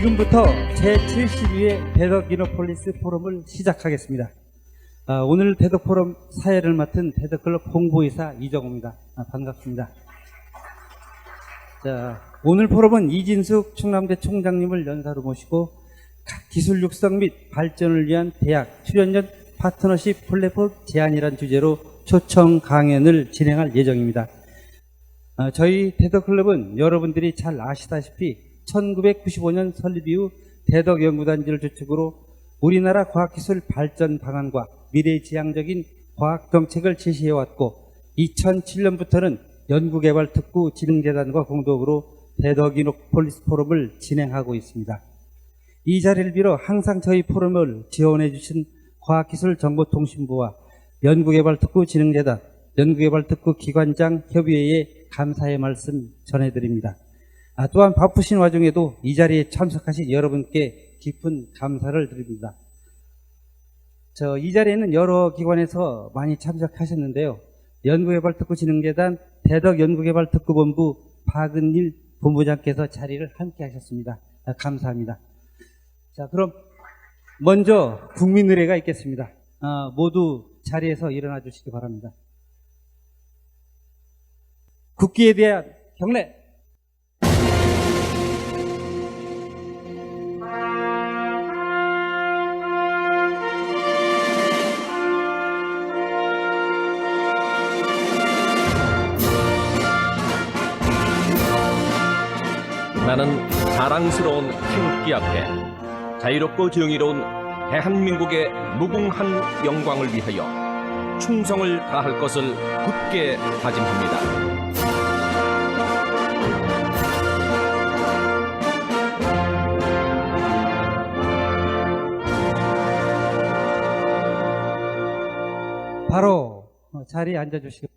지금부터 제72회 대덕이노폴리스 포럼을 시작하겠습니다. 오늘 대덕포럼 사회를 맡은 대덕클럽 홍보이사 이정호입니다. 반갑습니다. 자, 오늘 포럼은 이진숙 충남대 총장님을 연사로 모시고 기술 육성 및 발전을 위한 대학 출연전 파트너십 플랫폼 제안이라는 주제로 초청 강연을 진행할 예정입니다. 저희 대덕클럽은 여러분들이 잘 아시다시피 1995년 설립 이후 대덕연구단지를 주축으로 우리나라 과학기술 발전 방안과 미래지향적인 과학정책을 제시해왔고 2007년부터는 연구개발특구진흥재단과 공동으로 대덕이노폴리스 포럼을 진행하고 있습니다. 이 자리를 빌어 항상 저희 포럼을 지원해 주신 과학기술정보통신부와 연구개발특구진흥재단, 연구개발특구기관장 협의회에 감사의 말씀 전해드립니다. 또한 바쁘신 와중에도 이 자리에 참석하신 여러분께 깊은 감사를 드립니다. 이 자리에는 여러 기관에서 많이 참석하셨는데요. 연구개발특구진흥재단 대덕연구개발특구본부 박은일 본부장께서 자리를 함께 하셨습니다. 감사합니다. 자, 그럼 먼저 국민의례가 있겠습니다. 모두 자리에서 일어나 주시기 바랍니다. 국기에 대한 경례. 나는 자랑스러운 태극기 앞에 자유롭고 정의로운 대한민국의 무궁한 영광을 위하여 충성을 다할 것을 굳게 다짐합니다. 바로 자리에 앉아주시기 바랍니다.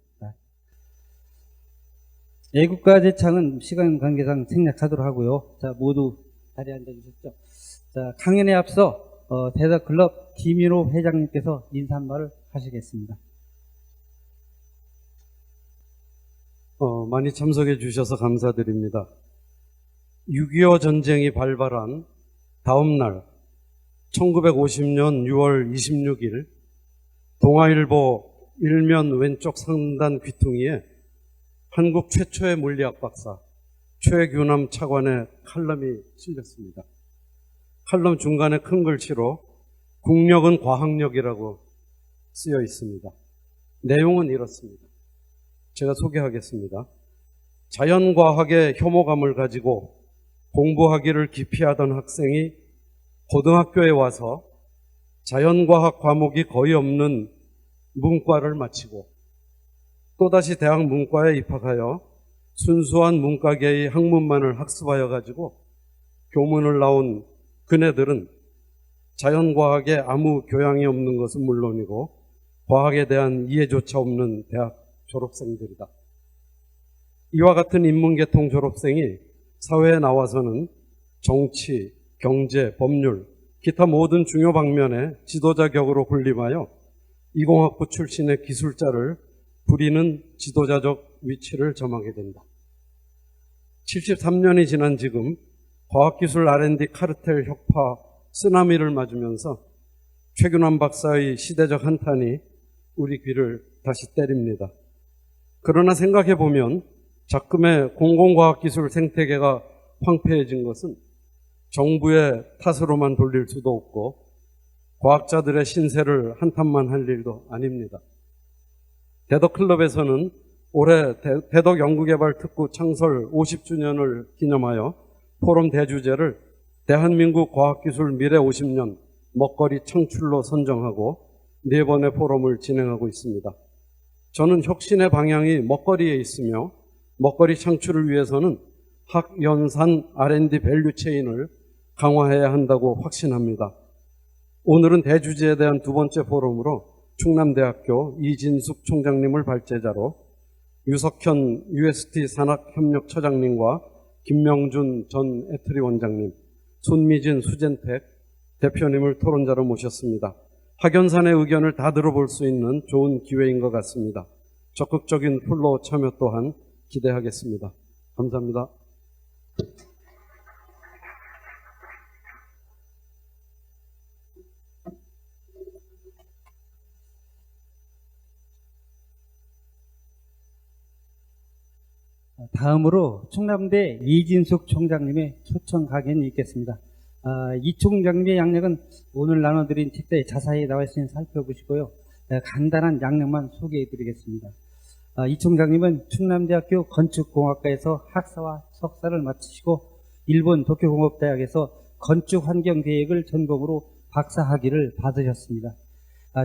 애국가 제창은 시간 관계상 생략하도록 하고요. 자, 모두 자리에 앉아주셨죠. 자, 강연에 앞서 대덕클럽 김인호 회장님께서 인사 한 말을 하시겠습니다. 많이 참석해 주셔서 감사드립니다. 6.25 전쟁이 발발한 다음 날 1950년 6월 26일 동아일보 일면 왼쪽 상단 귀퉁이에 한국 최초의 물리학 박사 최규남 차관의 칼럼이 실렸습니다. 칼럼 중간에 큰 글씨로 국력은 과학력이라고 쓰여 있습니다. 내용은 이렇습니다. 제가 소개하겠습니다. 자연과학의 혐오감을 가지고 공부하기를 기피하던 학생이 고등학교에 와서 자연과학 과목이 거의 없는 문과를 마치고 또다시 대학 문과에 입학하여 순수한 문과계의 학문만을 학습하여 가지고 교문을 나온 그네들은 자연과학에 아무 교양이 없는 것은 물론이고 과학에 대한 이해조차 없는 대학 졸업생들이다. 이와 같은 인문계통 졸업생이 사회에 나와서는 정치, 경제, 법률, 기타 모든 중요 방면에 지도자 격으로 군림하여 이공학부 출신의 기술자를 부리는 지도자적 위치를 점하게 된다. 73년이 지난 지금 과학기술 R&D 카르텔 혁파 쓰나미를 맞으면서 최규남 박사의 시대적 한탄이 우리 귀를 다시 때립니다. 그러나 생각해보면 작금의 공공과학기술 생태계가 황폐해진 것은 정부의 탓으로만 돌릴 수도 없고 과학자들의 신세를 한탄만 할 일도 아닙니다. 대덕클럽에서는 올해 대덕연구개발특구 창설 50주년을 기념하여 포럼 대주제를 대한민국 과학기술 미래 50년 먹거리 창출로 선정하고 4번의 포럼을 진행하고 있습니다. 저는 혁신의 방향이 먹거리에 있으며 먹거리 창출을 위해서는 학연산 R&D 밸류체인을 강화해야 한다고 확신합니다. 오늘은 대주제에 대한 2번째 포럼으로 충남대학교 이진숙 총장님을 발제자로 유석현 UST 산학협력처장님과 김명준 전 에트리 원장님, 손미진 수젠텍 대표님을 토론자로 모셨습니다. 학연산의 의견을 다 들어볼 수 있는 좋은 기회인 것 같습니다. 적극적인 플로 참여 또한 기대하겠습니다. 감사합니다. 다음으로 충남대 이진숙 총장님의 초청 강연이 있겠습니다. 이 총장님의 양력은 오늘 나눠드린 책자에 자세히 나와 있으니 살펴보시고요. 간단한 양력만 소개해드리겠습니다. 이 총장님은 충남대학교 건축공학과에서 학사와 석사를 마치시고 일본 도쿄공업대학에서 건축환경계획을 전공으로 박사학위를 받으셨습니다.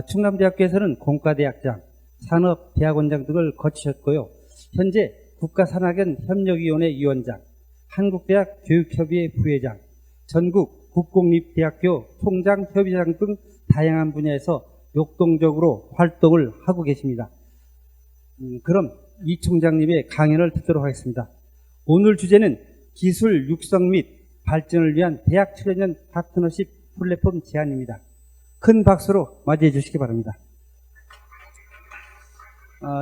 충남대학교에서는 공과대학장, 산업대학원장 등을 거치셨고요. 현재 국가산학연협력위원회 위원장, 한국대학 교육협의회 부회장, 전국 국공립대학교 총장협의장 등 다양한 분야에서 역동적으로 활동을 하고 계십니다. 그럼 이 총장님의 강연을 듣도록 하겠습니다. 오늘 주제는 기술 육성 및 발전을 위한 대학 출연연 파트너십 플랫폼 제안입니다. 큰 박수로 맞이해 주시기 바랍니다.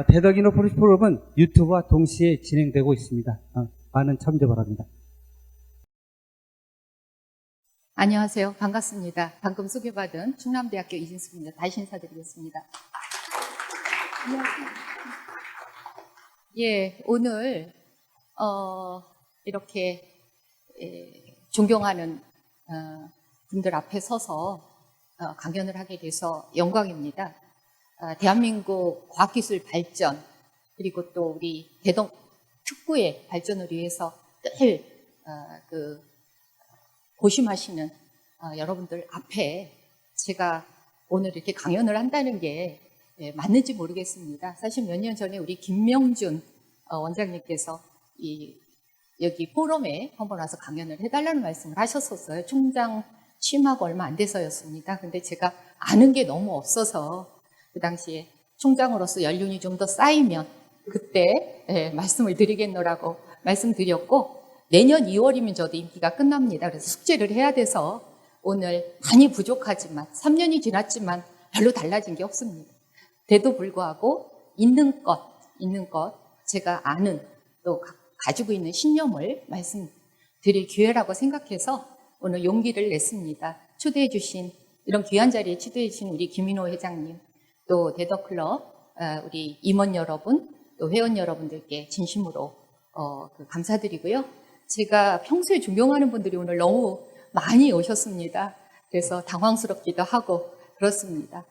대덕이노폴리스 프로그램은 유튜브와 동시에 진행되고 있습니다. 많은 참조 바랍니다. 안녕하세요. 반갑습니다. 방금 소개받은 충남대학교 이진숙입니다. 다시 인사드리겠습니다. 안녕하세요. 예, 오늘 이렇게 존경하는 분들 앞에 서서 강연을 하게 돼서 영광입니다. 대한민국 과학기술 발전 그리고 또 우리 대덕 특구의 발전을 위해서 늘 고심하시는 여러분들 앞에 제가 오늘 이렇게 강연을 한다는 게 맞는지 모르겠습니다. 사실 몇 년 전에 우리 김명준 원장님께서 여기 포럼에 한번 와서 강연을 해달라는 말씀을 하셨었어요. 총장 취임하고 얼마 안 돼서였습니다. 근데 제가 아는 게 너무 없어서 그 당시에 총장으로서 연륜이 좀 더 쌓이면 그때 말씀을 드리겠노라고 말씀드렸고, 내년 2월이면 저도 임기가 끝납니다. 그래서 숙제를 해야 돼서 오늘 많이 부족하지만 3년이 지났지만 별로 달라진 게 없습니다. 그래도 불구하고 있는 것 제가 아는 또 가지고 있는 신념을 말씀드릴 기회라고 생각해서 오늘 용기를 냈습니다. 초대해 주신, 이런 귀한 자리에 초대해 주신 우리 김인호 회장님, 또 대덕클럽 우리 임원 여러분, 또 회원 여러분들께 진심으로 감사드리고요. 제가 평소에 존경하는 분들이 오늘 너무 많이 오셨습니다. 그래서 당황스럽기도 하고 그렇습니다.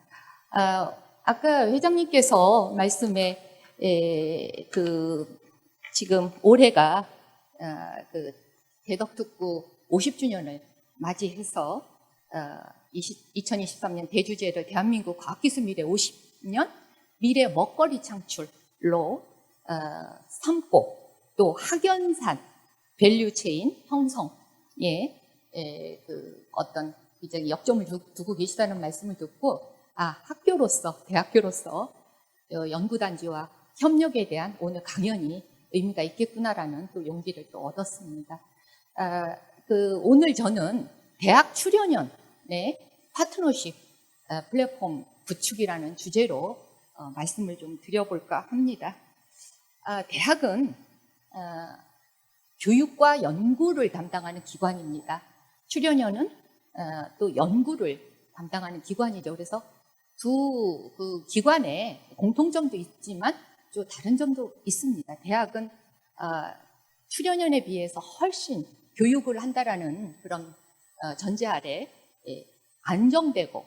아까 회장님께서 말씀에 지금 올해가 대덕특구 50주년을 맞이해서 2023년 대주제를 대한민국 과학기술 미래 50년 미래 먹거리 창출로 삼고, 또 학연산 밸류체인 형성에 어떤 이제 역점을 두고 계시다는 말씀을 듣고, 학교로서, 대학교로서 연구단지와 협력에 대한 오늘 강연이 의미가 있겠구나라는 또 용기를 또 얻었습니다. 오늘 저는 대학 출연연의 파트너십 플랫폼 구축이라는 주제로 말씀을 좀 드려볼까 합니다. 대학은 교육과 연구를 담당하는 기관입니다. 출연연은 또 연구를 담당하는 기관이죠. 그래서 두 기관에 공통점도 있지만 또 다른 점도 있습니다. 대학은 출연연에 비해서 훨씬 교육을 한다라는 그런 전제 아래 안정되고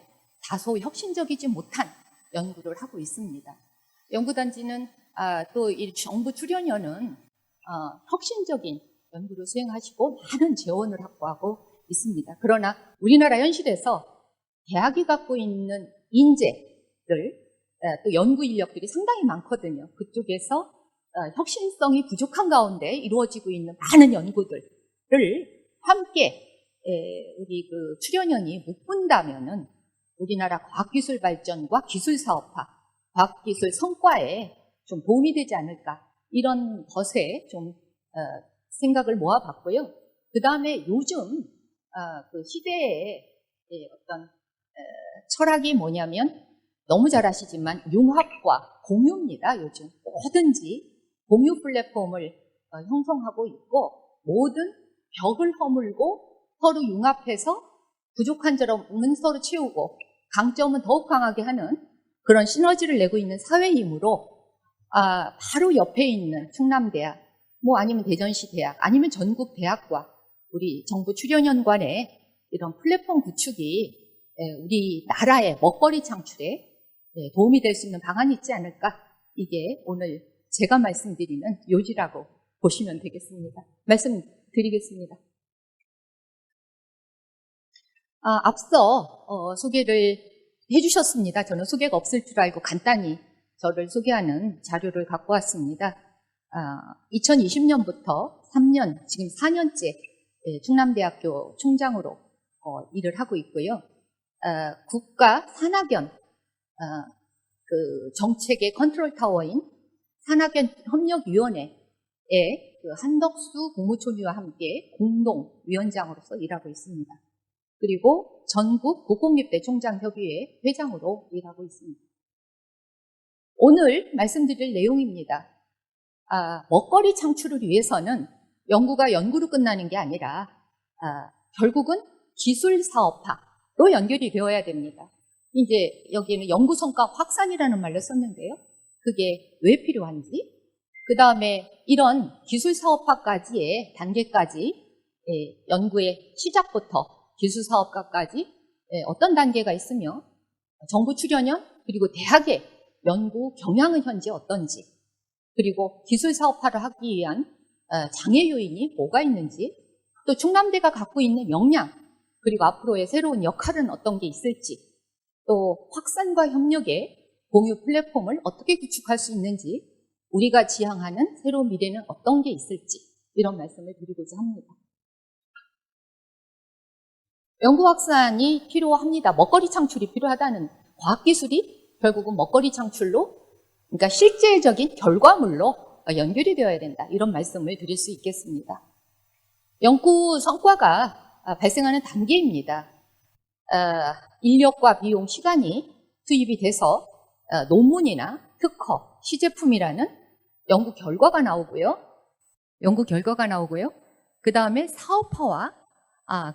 다소 혁신적이지 못한 연구를 하고 있습니다. 연구단지는 또 이 정부 출연연은 혁신적인 연구를 수행하시고 많은 재원을 확보하고 있습니다. 그러나 우리나라 현실에서 대학이 갖고 있는 인재들, 또 연구 인력들이 상당히 많거든요. 그쪽에서 혁신성이 부족한 가운데 이루어지고 있는 많은 연구들을 함께 우리 출연연이 묶은다면은 우리나라 과학기술 발전과 기술 사업화, 과학기술 성과에 좀 도움이 되지 않을까, 이런 것에 좀 생각을 모아봤고요. 그 다음에 요즘 시대의 어떤 철학이 뭐냐면, 너무 잘 아시지만 융합과 공유입니다. 요즘 뭐든지 공유 플랫폼을 형성하고 있고, 모든 벽을 허물고 서로 융합해서 부족한 점은 서로 채우고 강점은 더욱 강하게 하는 그런 시너지를 내고 있는 사회이므로 바로 옆에 있는 충남대학, 뭐 아니면 대전시 대학, 아니면 전국 대학과 우리 정부 출연연 간의 이런 플랫폼 구축이 우리나라의 먹거리 창출에 도움이 될 수 있는 방안이 있지 않을까? 이게 오늘 제가 말씀드리는 요지라고 보시면 되겠습니다. 말씀드리겠습니다. 앞서 소개를 해주셨습니다. 저는 소개가 없을 줄 알고 간단히 저를 소개하는 자료를 갖고 왔습니다. 2020년부터 3년, 지금 4년째 충남대학교 총장으로 일을 하고 있고요. 국가 산학연 그 정책의 컨트롤 타워인 산학연 협력위원회의 그 한덕수 국무총리와 함께 공동위원장으로서 일하고 있습니다. 그리고 전국 고공립대 총장협의회 회장으로 일하고 있습니다. 오늘 말씀드릴 내용입니다. 먹거리 창출을 위해서는 연구가 연구로 끝나는 게 아니라 결국은 기술 사업화로 연결이 되어야 됩니다. 이제 여기에는 연구 성과 확산이라는 말을 썼는데요. 그게 왜 필요한지, 그 다음에 이런 기술 사업화까지의 단계까지 연구의 시작부터 기술 사업화까지 어떤 단계가 있으며 정부 출연연 그리고 대학의 연구 경향은 현재 어떤지, 그리고 기술 사업화를 하기 위한 장애 요인이 뭐가 있는지, 또 충남대가 갖고 있는 역량, 그리고 앞으로의 새로운 역할은 어떤 게 있을지, 또 확산과 협력의 공유 플랫폼을 어떻게 구축할 수 있는지, 우리가 지향하는 새로운 미래는 어떤 게 있을지, 이런 말씀을 드리고자 합니다. 연구 확산이 필요합니다. 먹거리 창출이 필요하다는, 과학기술이 결국은 먹거리 창출로, 그러니까 실제적인 결과물로 연결이 되어야 된다. 이런 말씀을 드릴 수 있겠습니다. 연구 성과가 발생하는 단계입니다. 인력과 비용, 시간이 투입이 돼서 논문이나 특허, 시제품이라는 연구 결과가 나오고요. 그 다음에 사업화와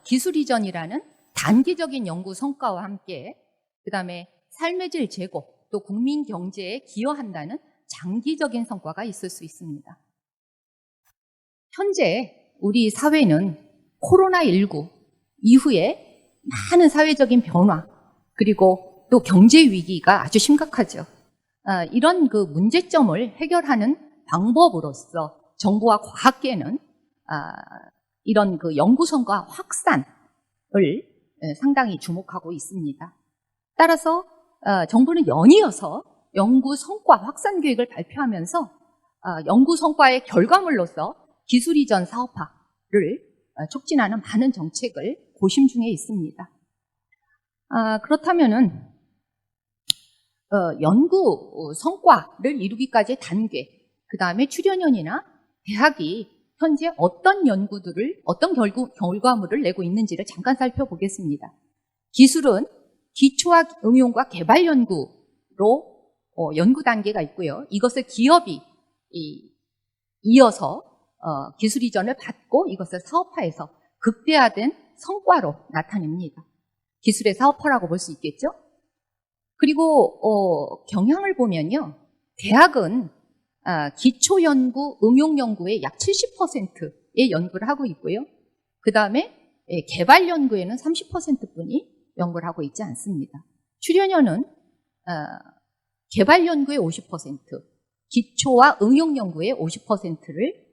기술 이전이라는 단기적인 연구 성과와 함께, 그 다음에 삶의 질 제고, 또 국민 경제에 기여한다는 장기적인 성과가 있을 수 있습니다. 현재 우리 사회는 코로나19 이후에 많은 사회적인 변화, 그리고 또 경제 위기가 아주 심각하죠. 이런 그 문제점을 해결하는 방법으로서 정부와 과학계는 이런 그 연구 성과 확산을 상당히 주목하고 있습니다. 따라서 정부는 연이어서 연구 성과 확산 계획을 발표하면서 연구 성과의 결과물로서 기술 이전 사업화를 촉진하는 많은 정책을 고심 중에 있습니다. 그렇다면은 연구 성과를 이루기까지의 단계, 그 다음에 출연연이나 대학이 현재 어떤 연구들을, 어떤 결과물을 내고 있는지를 잠깐 살펴보겠습니다. 기술은 기초와 응용과 개발 연구로 연구 단계가 있고요. 이것을 기업이 이어서 기술 이전을 받고 이것을 사업화해서 극대화된 성과로 나타냅니다. 기술의 사업화라고 볼 수 있겠죠? 그리고 경향을 보면요. 대학은 기초연구, 응용연구의 약 70%의 연구를 하고 있고요. 그 다음에 개발연구에는 30%뿐이 연구를 하고 있지 않습니다. 출연연은 개발연구의 50%, 기초와 응용연구의 50%를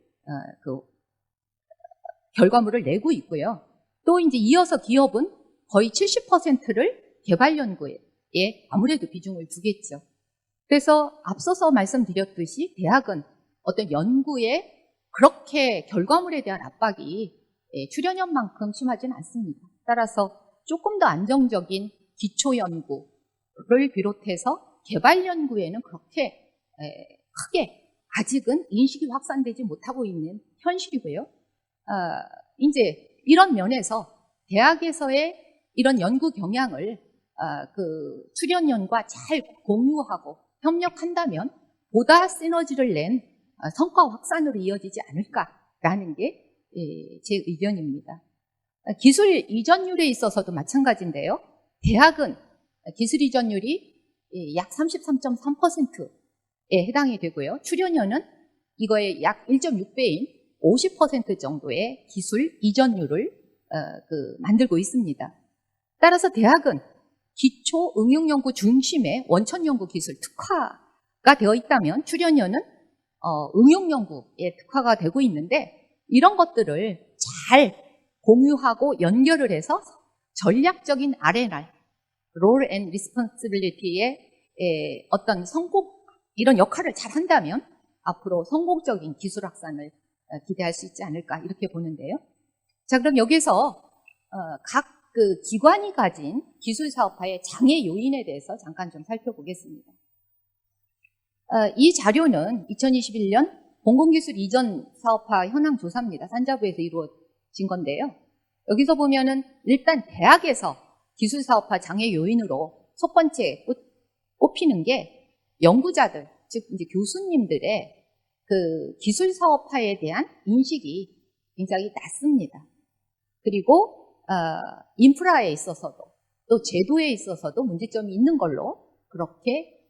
결과물을 내고 있고요. 또 이제 이어서 기업은 거의 70%를 개발연구에 아무래도 비중을 두겠죠. 그래서 앞서서 말씀드렸듯이 대학은 어떤 연구에 그렇게 결과물에 대한 압박이 출연연만큼 심하지는 않습니다. 따라서 조금 더 안정적인 기초연구를 비롯해서 개발연구에는 그렇게 크게 아직은 인식이 확산되지 못하고 있는 현실이고요. 이제 이런 면에서 대학에서의 이런 연구 경향을 출연연과 잘 공유하고 협력한다면 보다 시너지를 낸 성과 확산으로 이어지지 않을까라는 게 제 의견입니다. 기술 이전율에 있어서도 마찬가지인데요. 대학은 기술 이전율이 약 33.3%에 해당이 되고요. 출연연은 이거의 약 1.6배인 50% 정도의 기술 이전율을 만들고 있습니다. 따라서 대학은 기초 응용연구 중심의 원천연구 기술 특화가 되어 있다면 출연료는 응용연구에 특화가 되고 있는데 이런 것들을 잘 공유하고 연결을 해서 전략적인 R&R, Role and Responsibility의 어떤 이런 역할을 잘 한다면 앞으로 성공적인 기술 확산을 기대할 수 있지 않을까 이렇게 보는데요. 자, 그럼 여기서 각 그 기관이 가진 기술 사업화의 장애 요인에 대해서 잠깐 좀 살펴보겠습니다. 이 자료는 2021년 공공기술 이전 사업화 현황 조사입니다. 산자부에서 이루어진 건데요. 여기서 보면은 일단 대학에서 기술 사업화 장애 요인으로 첫 번째 꼽히는 게 연구자들, 즉 이제 교수님들의 그 기술 사업화에 대한 인식이 굉장히 낮습니다. 그리고 인프라에 있어서도 또 제도에 있어서도 문제점이 있는 걸로 그렇게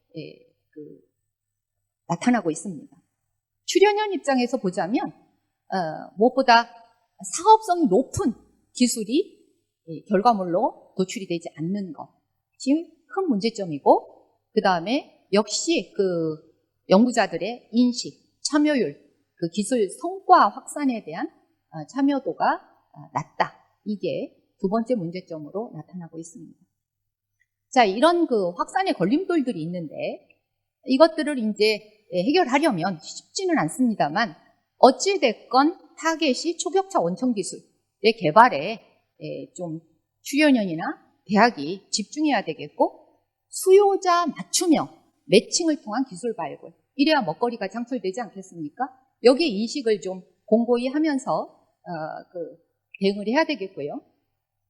나타나고 있습니다. 출연연 입장에서 보자면 무엇보다 사업성이 높은 기술이 결과물로 도출이 되지 않는 것이 큰 문제점이고, 그 다음에 역시 그 연구자들의 인식, 참여율, 그 기술 성과 확산에 대한 참여도가 낮다. 이게 두 번째 문제점으로 나타나고 있습니다. 자, 이런 그 확산의 걸림돌들이 있는데 이것들을 이제 해결하려면 쉽지는 않습니다만 어찌됐건 타겟이 초격차 원천 기술의 개발에 좀 출연연이나 대학이 집중해야 되겠고, 수요자 맞춤형 매칭을 통한 기술 발굴, 이래야 먹거리가 창출되지 않겠습니까? 여기에 인식을 좀 공고히 하면서 대응을 해야 되겠고요.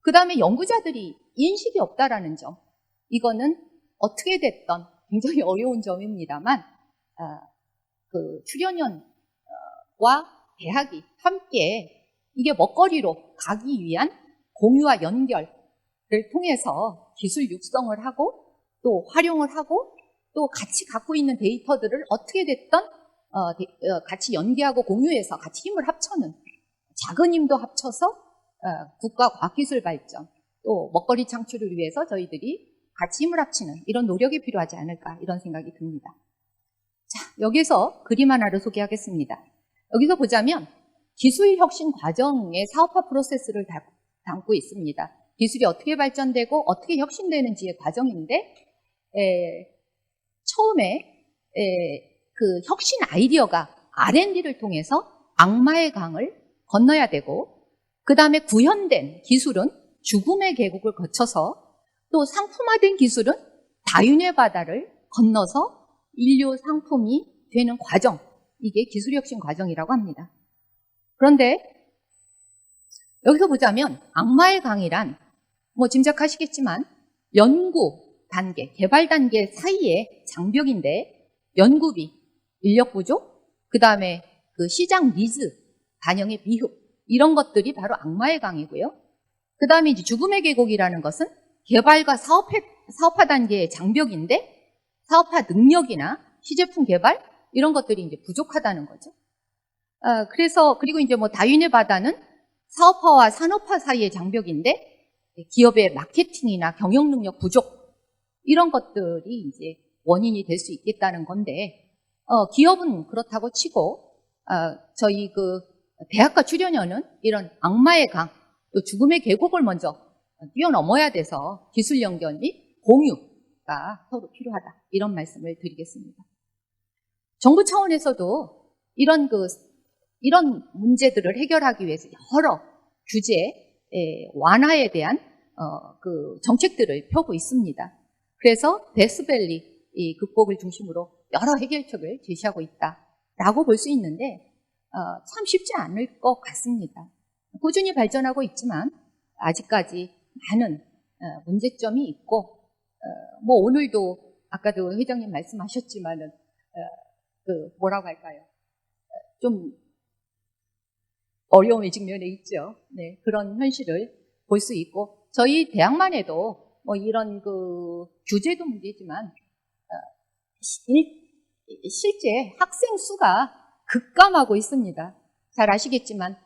그 다음에 연구자들이 인식이 없다라는 점, 이거는 어떻게 됐던 굉장히 어려운 점입니다만 그 출연연과 대학이 함께 이게 먹거리로 가기 위한 공유와 연결을 통해서 기술 육성을 하고 또 활용을 하고 또 같이 갖고 있는 데이터들을 어떻게 됐던 같이 연계하고 공유해서 같이 힘을 합쳐는, 작은 힘도 합쳐서 국가 과학기술 발전 또 먹거리 창출을 위해서 저희들이 같이 힘을 합치는 이런 노력이 필요하지 않을까, 이런 생각이 듭니다. 자, 여기서 그림 하나를 소개하겠습니다. 여기서 보자면 기술 혁신 과정의 사업화 프로세스를 담고 있습니다. 기술이 어떻게 발전되고 어떻게 혁신되는지의 과정인데, 처음에 그 혁신 아이디어가 R&D를 통해서 악마의 강을 건너야 되고, 그 다음에 구현된 기술은 죽음의 계곡을 거쳐서, 또 상품화된 기술은 다윤의 바다를 건너서 인류 상품이 되는 과정, 이게 기술혁신 과정이라고 합니다. 그런데 여기서 보자면 악마의 강이란 뭐 짐작하시겠지만 연구 단계, 개발 단계 사이의 장벽인데, 연구비, 인력 부족, 그 다음에 그 시장 니즈 반영의 미흡, 이런 것들이 바로 악마의 강이고요. 그 다음에 이제 죽음의 계곡이라는 것은 개발과 사업화 단계의 장벽인데, 사업화 능력이나 시제품 개발 이런 것들이 이제 부족하다는 거죠. 그리고 이제 뭐 다윈의 바다는 사업화와 산업화 사이의 장벽인데, 기업의 마케팅이나 경영 능력 부족, 이런 것들이 이제 원인이 될 수 있겠다는 건데, 기업은 그렇다고 치고 저희 그 대학과 출연연은 이런 악마의 강, 또 죽음의 계곡을 먼저 뛰어넘어야 돼서 기술 연결 및 공유가 서로 필요하다, 이런 말씀을 드리겠습니다. 정부 차원에서도 이런 문제들을 해결하기 위해서 여러 규제 완화에 대한 그 정책들을 펴고 있습니다. 그래서 데스밸리 극복을 중심으로 여러 해결책을 제시하고 있다라고 볼 수 있는데, 참 쉽지 않을 것 같습니다. 꾸준히 발전하고 있지만 아직까지 많은 문제점이 있고, 뭐 오늘도 아까도 회장님 말씀하셨지만은 뭐라고 할까요? 좀 어려움의 직면에 있죠. 네, 그런 현실을 볼 수 있고, 저희 대학만 해도 뭐 이런 그 규제도 문제지만 실제 학생 수가 급감하고 있습니다. 잘 아시겠지만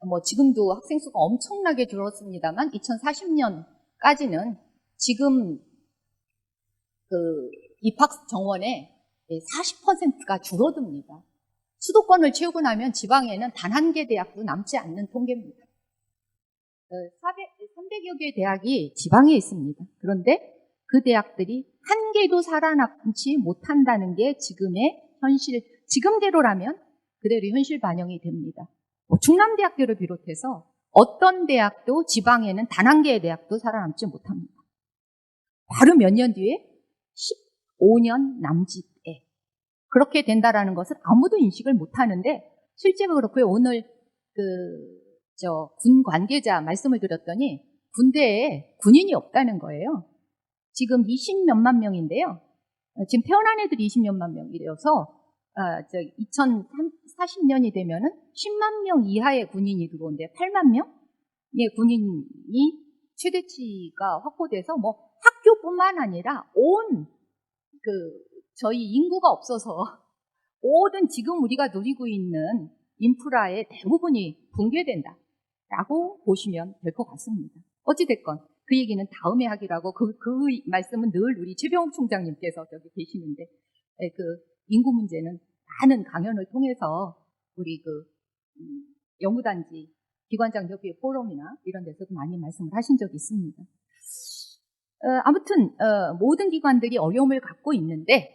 뭐 지금도 학생 수가 엄청나게 줄었습니다만 2040년까지는 지금 그 입학 정원의 40%가 줄어듭니다. 수도권을 채우고 나면 지방에는 단 한 개 대학도 남지 않는 통계입니다. 300여 개의 대학이 지방에 있습니다. 그런데 그 대학들이 한 개도 살아남지 못한다는 게 지금의 현실, 지금대로라면 그대로 현실 반영이 됩니다. 충남대학교를 비롯해서 어떤 대학도 지방에는 단 한 개의 대학도 살아남지 못합니다. 바로 몇 년 뒤에 15년 남짓에 그렇게 된다라는 것을 아무도 인식을 못하는데 실제로 그렇고요. 오늘 군 관계자 말씀을 드렸더니 군대에 군인이 없다는 거예요. 지금 20몇만 명인데요. 지금 태어난 애들이 20몇만 명이라서 2040년이 되면은 10만 명 이하의 군인이 들어오는데 8만 명의 군인이 최대치가 확보돼서 뭐 학교뿐만 아니라 온 저희 인구가 없어서 모든 지금 우리가 누리고 있는 인프라의 대부분이 붕괴된다라고 보시면 될 것 같습니다. 어찌됐건 그 얘기는 다음에 하기로 하고 그 말씀은 늘 우리 최병욱 총장님께서 저기 계시는데 그 인구 문제는 많은 강연을 통해서 우리 연구단지 기관장 협의회 포럼이나 이런 데서도 많이 말씀을 하신 적이 있습니다. 아무튼 모든 기관들이 어려움을 갖고 있는데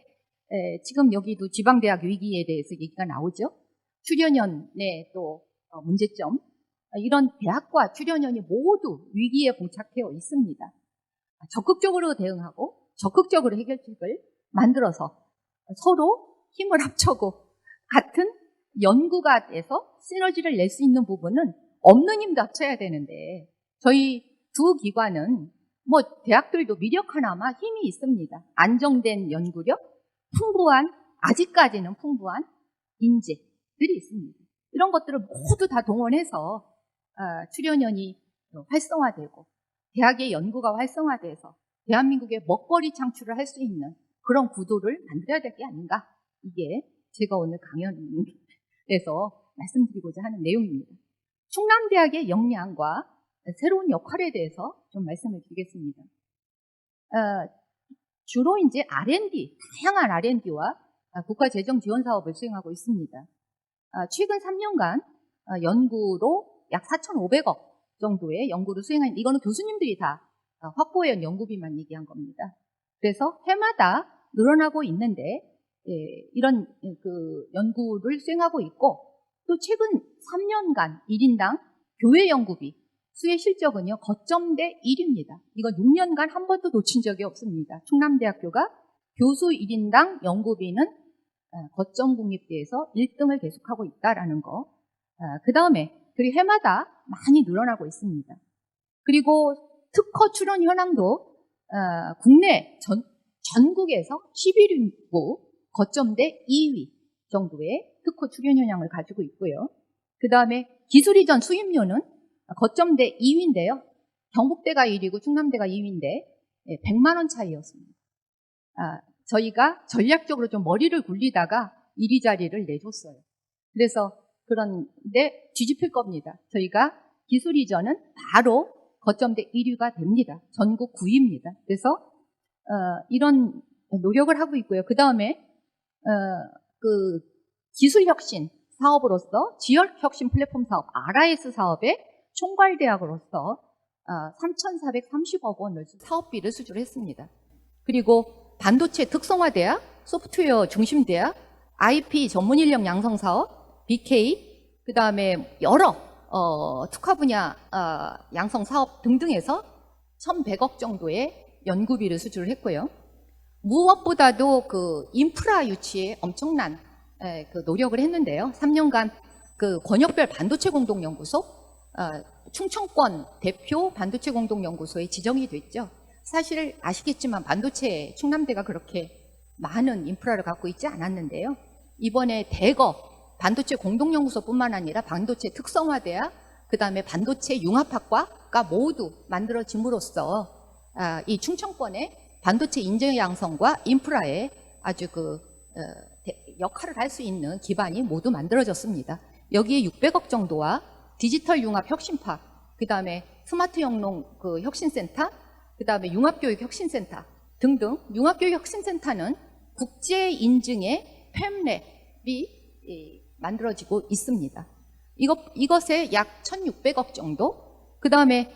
지금 여기도 지방대학 위기에 대해서 얘기가 나오죠. 출연연의 또 문제점, 이런 대학과 출연연이 모두 위기에 봉착해 있습니다. 적극적으로 대응하고 적극적으로 해결책을 만들어서 서로 힘을 합쳐고 같은 연구가 돼서 시너지를 낼 수 있는 부분은 없는 힘도 합쳐야 되는데 저희 두 기관은 뭐 대학들도 미력 하나마 힘이 있습니다. 안정된 연구력, 아직까지는 풍부한 인재들이 있습니다. 이런 것들을 모두 다 동원해서 출연연이 활성화되고 대학의 연구가 활성화돼서 대한민국의 먹거리 창출을 할 수 있는 그런 구도를 만들어야 될 게 아닌가. 이게 제가 오늘 강연에서 말씀드리고자 하는 내용입니다. 충남대학의 역량과 새로운 역할에 대해서 좀 말씀을 드리겠습니다. 주로 이제 R&D, 다양한 R&D와 국가재정 지원 사업을 수행하고 있습니다. 최근 3년간 연구로 약 4,500억 정도의 연구를 수행한, 이거는 교수님들이 다 확보해온 연구비만 얘기한 겁니다. 그래서 해마다 늘어나고 있는데 이런 연구를 수행하고 있고 또 최근 3년간 1인당 교외 연구비 수혜 실적은요 거점대 1위입니다. 이건 6년간 한 번도 놓친 적이 없습니다. 충남대학교가 교수 1인당 연구비는 거점 국립대에서 1등을 계속하고 있다라는 거. 그 다음에 그리고 해마다 많이 늘어나고 있습니다. 그리고 특허 출원 현황도 국내 전국에서 11위고 거점대 2위 정도의 특허 출원 현황을 가지고 있고요. 그 다음에 기술 이전 수입료는 거점대 2위인데요. 경북대가 1위고 충남대가 2위인데 100만 원 차이였습니다. 저희가 전략적으로 좀 머리를 굴리다가 1위 자리를 내줬어요. 그래서 그런데 뒤집힐 겁니다. 저희가 기술 이전은 바로 거점대 1위가 됩니다. 전국 9위입니다. 그래서 이런 노력을 하고 있고요. 그 다음에 기술혁신 사업으로서 지역혁신 플랫폼 사업 RIS 사업의 총괄대학으로서 3,430억 원을 사업비를 수주했습니다. 그리고 반도체 특성화대학, 소프트웨어 중심대학, IP 전문인력 양성사업, BK, 그 다음에 여러 특화 분야 양성 사업 등등에서 1,100억 정도의 연구비를 수주를 했고요. 무엇보다도 인프라 유치에 엄청난 노력을 했는데요. 3년간 권역별 반도체 공동연구소, 충청권 대표 반도체 공동연구소에 지정이 됐죠. 사실 아시겠지만 반도체 충남대가 그렇게 많은 인프라를 갖고 있지 않았는데요. 이번에 대거 반도체 공동연구소뿐만 아니라 반도체 특성화대학, 그 다음에 반도체 융합학과가 모두 만들어짐으로써 이 충청권의 반도체 인재 양성과 인프라에 아주 역할을 할 수 있는 기반이 모두 만들어졌습니다. 여기에 600억 정도와 디지털 융합 혁신파, 그 다음에 스마트 영농 혁신센터, 그 다음에 융합교육 혁신센터 등등 융합교육 혁신센터는 국제 인증의 팹랩이 만들어지고 있습니다. 이것에 약 1,600억 정도, 그 다음에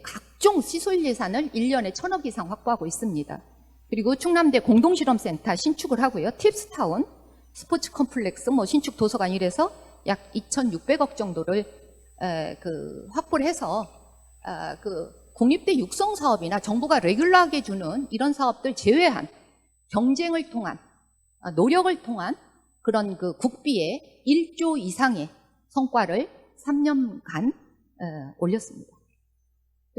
각종 시설 예산을 1년에 1,000억 이상 확보하고 있습니다. 그리고 충남대 공동실험센터 신축을 하고요. 팁스타운, 스포츠 컴플렉스, 신축 도서관 이래서 약 2,600억 정도를 확보를 해서 국립대 육성 사업이나 정부가 레귤러하게 주는 이런 사업들 제외한 경쟁을 통한 노력을 통한 그런 국비의 1조 이상의 성과를 3년간 올렸습니다.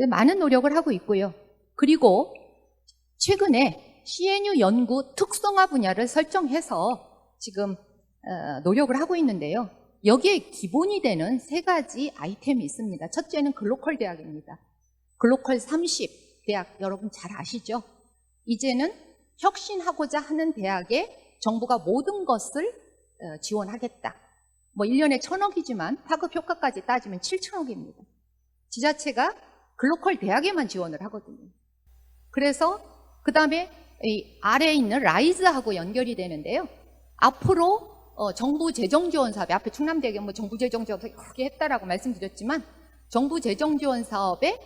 많은 노력을 하고 있고요. 그리고 최근에 CNU 연구 특성화 분야를 설정해서 지금 노력을 하고 있는데요. 여기에 기본이 되는 3가지 아이템이 있습니다. 첫째는 글로컬 대학입니다. 글로컬 30 대학 여러분 잘 아시죠? 이제는 혁신하고자 하는 대학에 정부가 모든 것을 지원하겠다. 1년에 1,000억이지만 파급 효과까지 따지면 7,000억입니다. 지자체가 글로컬 대학에만 지원을 하거든요. 그래서 그 다음에 아래에 있는 라이즈하고 연결이 되는데요. 앞으로 정부 재정 지원 사업에 앞에 충남대학에 정부 재정 지원 사업이 그렇게 했다라고 말씀드렸지만 정부 재정 지원 사업의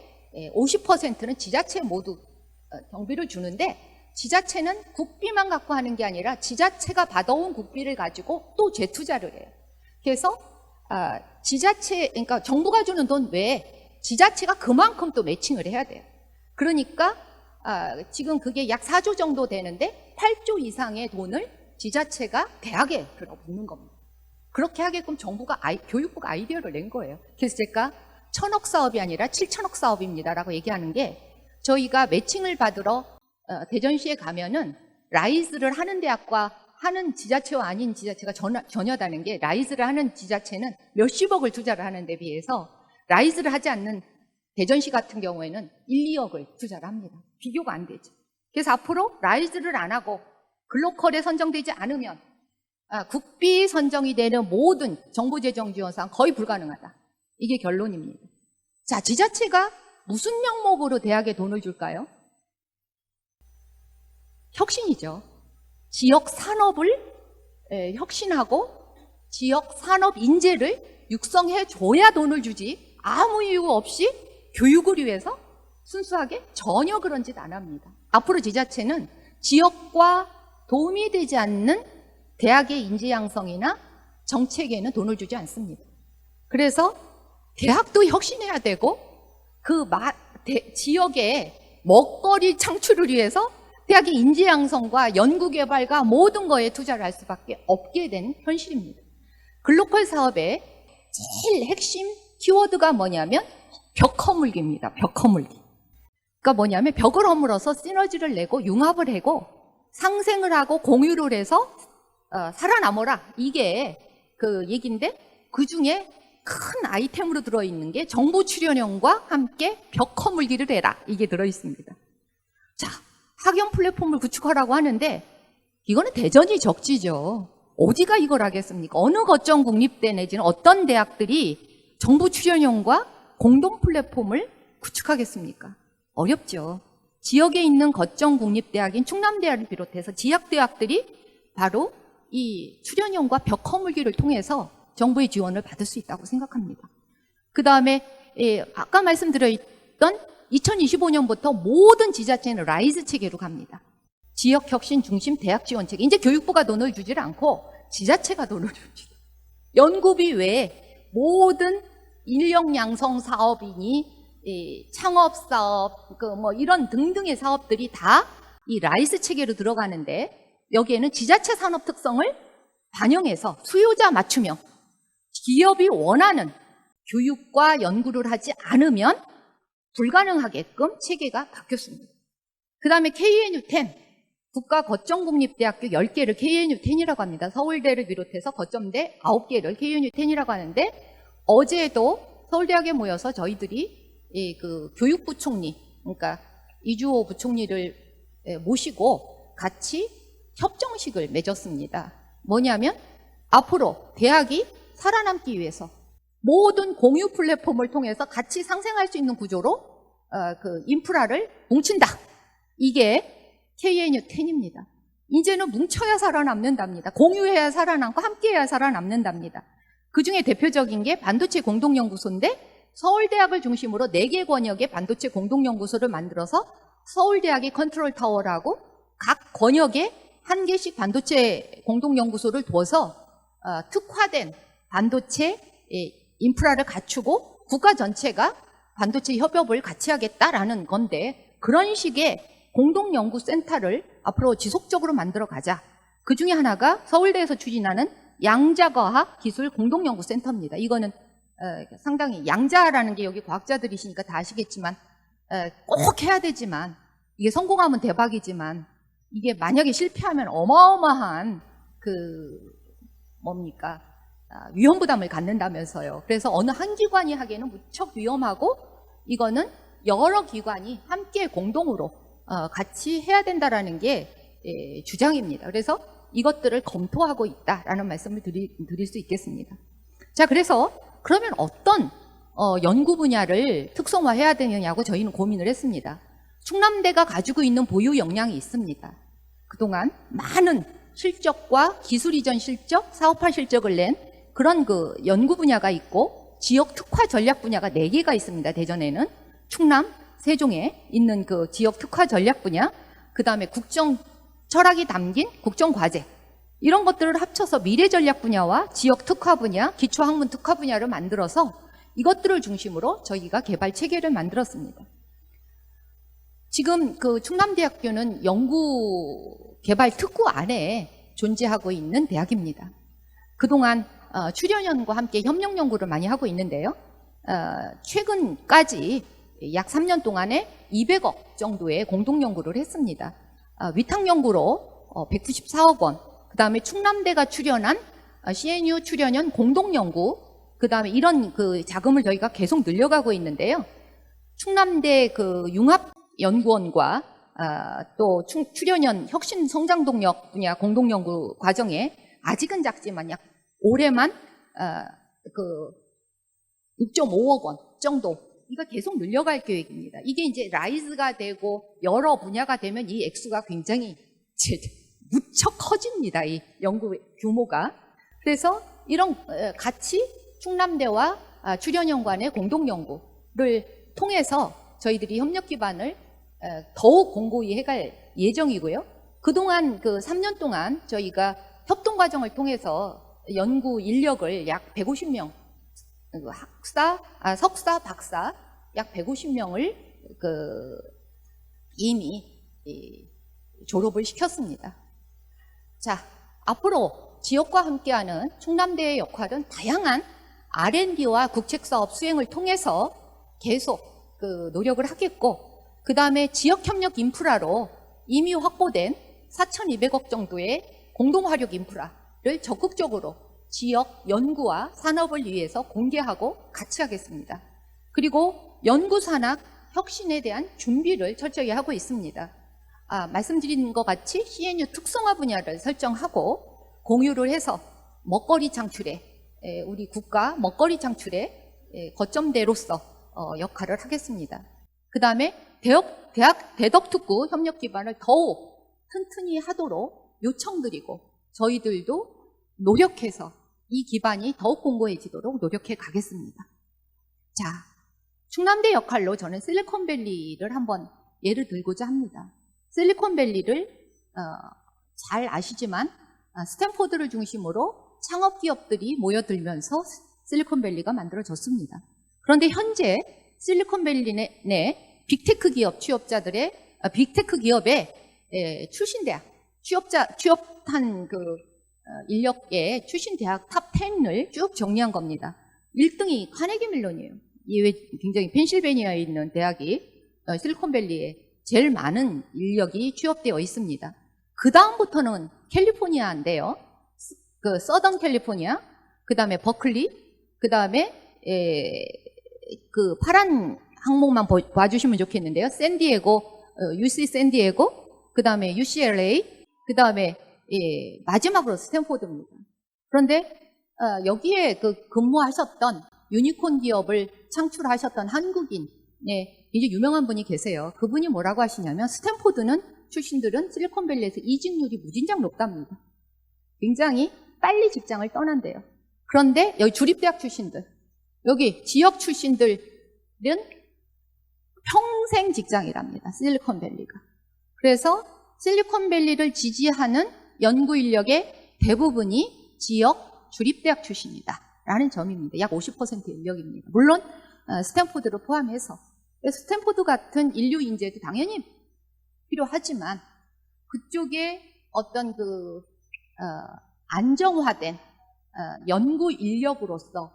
50%는 지자체 모두 경비를 주는데 지자체는 국비만 갖고 하는 게 아니라 지자체가 받아온 국비를 가지고 또 재투자를 해요. 그래서 그러니까 정부가 주는 돈 외에 지자체가 그만큼 또 매칭을 해야 돼요. 그러니까 지금 그게 약 4조 정도 되는데 8조 이상의 돈을 지자체가 대학에 들어붓는 겁니다. 그렇게 하게끔 정부가 교육부가 아이디어를 낸 거예요. 그래서 제가 1,000억 사업이 아니라 7,000억 사업입니다라고 얘기하는 게 저희가 매칭을 받으러 대전시에 가면은 라이즈를 하는 대학과 하는 지자체와 아닌 지자체가 전혀 다른 게 라이즈를 하는 지자체는 몇십억을 투자를 하는 데 비해서 라이즈를 하지 않는 대전시 같은 경우에는 1, 2억을 투자를 합니다. 비교가 안 되죠. 그래서 앞으로 라이즈를 안 하고 글로컬에 선정되지 않으면 국비 선정이 되는 모든 정부 재정 지원 사항 거의 불가능하다. 이게 결론입니다. 자, 지자체가 무슨 명목으로 대학에 돈을 줄까요? 혁신이죠. 지역 산업을 혁신하고 지역 산업 인재를 육성해 줘야 돈을 주지 아무 이유 없이 교육을 위해서 순수하게 전혀 그런 짓 안 합니다. 앞으로 지자체는 지역과 도움이 되지 않는 대학의 인재 양성이나 정책에는 돈을 주지 않습니다. 그래서 대학도 혁신해야 되고 지역의 먹거리 창출을 위해서 대학의 인재 양성과 연구 개발과 모든 거에 투자를 할 수밖에 없게 된 현실입니다. 글로컬 사업의 제일 핵심 키워드가 뭐냐면 벽 허물기입니다. 벽 허물기. 그러니까 뭐냐면 벽을 허물어서 시너지를 내고 융합을 하고 상생을 하고 공유를 해서 살아남아라. 이게 그 얘기인데 그중에 큰 아이템으로 들어있는 게 정부 출연형과 함께 벽 허물기를 해라. 이게 들어있습니다. 자, 학연 플랫폼을 구축하라고 하는데 이거는 대전이 적지죠. 어디가 이걸 하겠습니까? 어느 거점 국립대 내지는 어떤 대학들이 정부 출연형과 공동 플랫폼을 구축하겠습니까? 어렵죠. 지역에 있는 거점 국립대학인 충남대학을 비롯해서 지역대학들이 바로 이 출연형과 벽 허물기를 통해서 정부의 지원을 받을 수 있다고 생각합니다. 그 다음에 아까 말씀드렸던 2025년부터 모든 지자체는 라이즈 체계로 갑니다. 지역혁신 중심 대학 지원 체계. 이제 교육부가 돈을 주질 않고 지자체가 돈을 줍니다. 연구비 외에 모든 인력 양성 사업이니 창업 사업, 이런 등등의 사업들이 다 이 라이즈 체계로 들어가는데 여기에는 지자체 산업 특성을 반영해서 수요자 맞춤형, 기업이 원하는 교육과 연구를 하지 않으면 불가능하게끔 체계가 바뀌었습니다. 그 다음에 KNU10, 국가거점국립대학교 10개를 KNU10이라고 합니다. 서울대를 비롯해서 거점대 9개를 KNU10이라고 하는데 어제도 서울대학에 모여서 저희들이 그 교육부 총리, 그러니까 이주호 부총리를 모시고 같이 협정식을 맺었습니다. 뭐냐면 앞으로 대학이 살아남기 위해서 모든 공유 플랫폼을 통해서 같이 상생할 수 있는 구조로 그 인프라를 뭉친다. 이게 KNU10입니다. 이제는 뭉쳐야 살아남는답니다. 공유해야 살아남고 함께해야 살아남는답니다. 그중에 대표적인 게 반도체 공동연구소인데 서울대학을 중심으로 4개 권역의 반도체 공동연구소를 만들어서 서울대학이 컨트롤 타워라고 각 권역에 1개씩 반도체 공동연구소를 둬서 특화된 반도체 인프라를 갖추고 국가 전체가 반도체 협업을 같이 하겠다라는 건데 그런 식의 공동연구센터를 앞으로 지속적으로 만들어 가자. 그 중에 하나가 서울대에서 추진하는 양자과학 기술 공동연구센터입니다. 이거는 상당히 양자라는 게 여기 과학자들이시니까 다 아시겠지만 꼭 해야 되지만 이게 성공하면 대박이지만 이게 만약에 실패하면 어마어마한 위험 부담을 갖는다면서요. 그래서 어느 한 기관이 하기에는 무척 위험하고 이거는 여러 기관이 함께 공동으로 같이 해야 된다라는 게 주장입니다. 그래서 이것들을 검토하고 있다라는 말씀을 드릴 수 있겠습니다. 자, 그래서 그러면 어떤 연구 분야를 특성화해야 되느냐고 저희는 고민을 했습니다. 충남대가 가지고 있는 보유 역량이 있습니다. 그동안 많은 실적과 기술 이전 실적, 사업화 실적을 낸 그런 그 연구 분야가 있고 지역 특화 전략 분야가 4개가 있습니다. 대전에는 충남, 세종에 있는 그 지역 특화 전략 분야, 그 다음에 국정 철학이 담긴 국정 과제 이런 것들을 합쳐서 미래 전략 분야와 지역 특화 분야, 기초학문 특화 분야를 만들어서 이것들을 중심으로 저희가 개발 체계를 만들었습니다. 지금 그 충남대학교는 연구 개발 특구 안에 존재하고 있는 대학입니다. 그동안 출연연과 함께 협력 연구를 많이 하고 있는데요. 최근까지 약 3년 동안에 200억 정도의 공동 연구를 했습니다. 위탁 연구로 194억 원, 그 다음에 충남대가 출연한 CNU 출연연 공동 연구, 그 다음에 이런 그 자금을 저희가 계속 늘려가고 있는데요. 충남대 그 융합연구원과 또 출연연 혁신 성장 동력 분야 공동 연구 과정에 아직은 작지만 약 올해만 6.5억 원 정도 이거 계속 늘려갈 계획입니다. 이게 이제 라이즈가 되고 여러 분야가 되면 이 액수가 굉장히 무척 커집니다. 이 연구 규모가. 그래서 이런 같이 충남대와 출연연 간의 공동 연구를 통해서 저희들이 협력 기반을 더욱 공고히 해갈 예정이고요. 그동안 그 3년 동안 저희가 협동 과정을 통해서 연구 인력을 약 150명 석사, 박사 약 150명을 이미 졸업을 시켰습니다. 자, 앞으로 지역과 함께하는 충남대의 역할은 다양한 R&D와 국책사업 수행을 통해서 계속 노력을 하겠고, 그 다음에 지역협력 인프라로 이미 확보된 4,200억 정도의 공동화력 인프라를 적극적으로 지역 연구와 산업을 위해서 공개하고 같이 하겠습니다. 그리고 연구산학 혁신에 대한 준비를 철저히 하고 있습니다. 말씀드린 것 같이 CNU 특성화 분야를 설정하고 공유를 해서 먹거리 창출에 우리 국가 먹거리 창출에 거점대로서 역할을 하겠습니다. 그 다음에 대학 대덕특구 협력 기반을 더욱 튼튼히 하도록 요청드리고 저희들도 노력해서 이 기반이 더욱 공고해지도록 노력해 가겠습니다. 자, 충남대 역할로 저는 실리콘밸리를 한번 예를 들고자 합니다. 실리콘밸리를 잘 아시지만 스탠포드를 중심으로 창업기업들이 모여들면서 실리콘밸리가 만들어졌습니다. 그런데 현재 실리콘밸리 내 빅테크 기업 취업자들의 빅테크 기업의 출신 대학 취업한 인력의 출신 대학 탑 10을 쭉 정리한 겁니다. 1등이 카네기 멜론이에요. 이외 굉장히 펜실베니아에 있는 대학이 실리콘밸리에 제일 많은 인력이 취업되어 있습니다. 그 다음부터는 캘리포니아인데요. 서던 캘리포니아, 그 다음에 버클리, 그 다음에 파란 항목만 봐주시면 좋겠는데요. 샌디에고, UC 샌디에고, 그 다음에 UCLA, 그 다음에 마지막으로 스탠포드입니다. 그런데 여기에 근무하셨던 유니콘 기업을 창출하셨던 한국인의 이제 유명한 분이 계세요. 그분이 뭐라고 하시냐면 스탠포드는 출신들은 실리콘밸리에서 이직률이 무진장 높답니다. 굉장히 빨리 직장을 떠난대요. 그런데 여기 주립대학 출신들, 여기 지역 출신들은 평생 직장이랍니다. 실리콘밸리가. 그래서 실리콘밸리를 지지하는 연구 인력의 대부분이 지역 주립대학 출신이다 라는 점입니다. 약 50%의 인력입니다. 물론 스탠포드를 포함해서. 스탠포드 같은 인류 인재도 당연히 필요하지만 그쪽에 어떤 안정화된 연구 인력으로서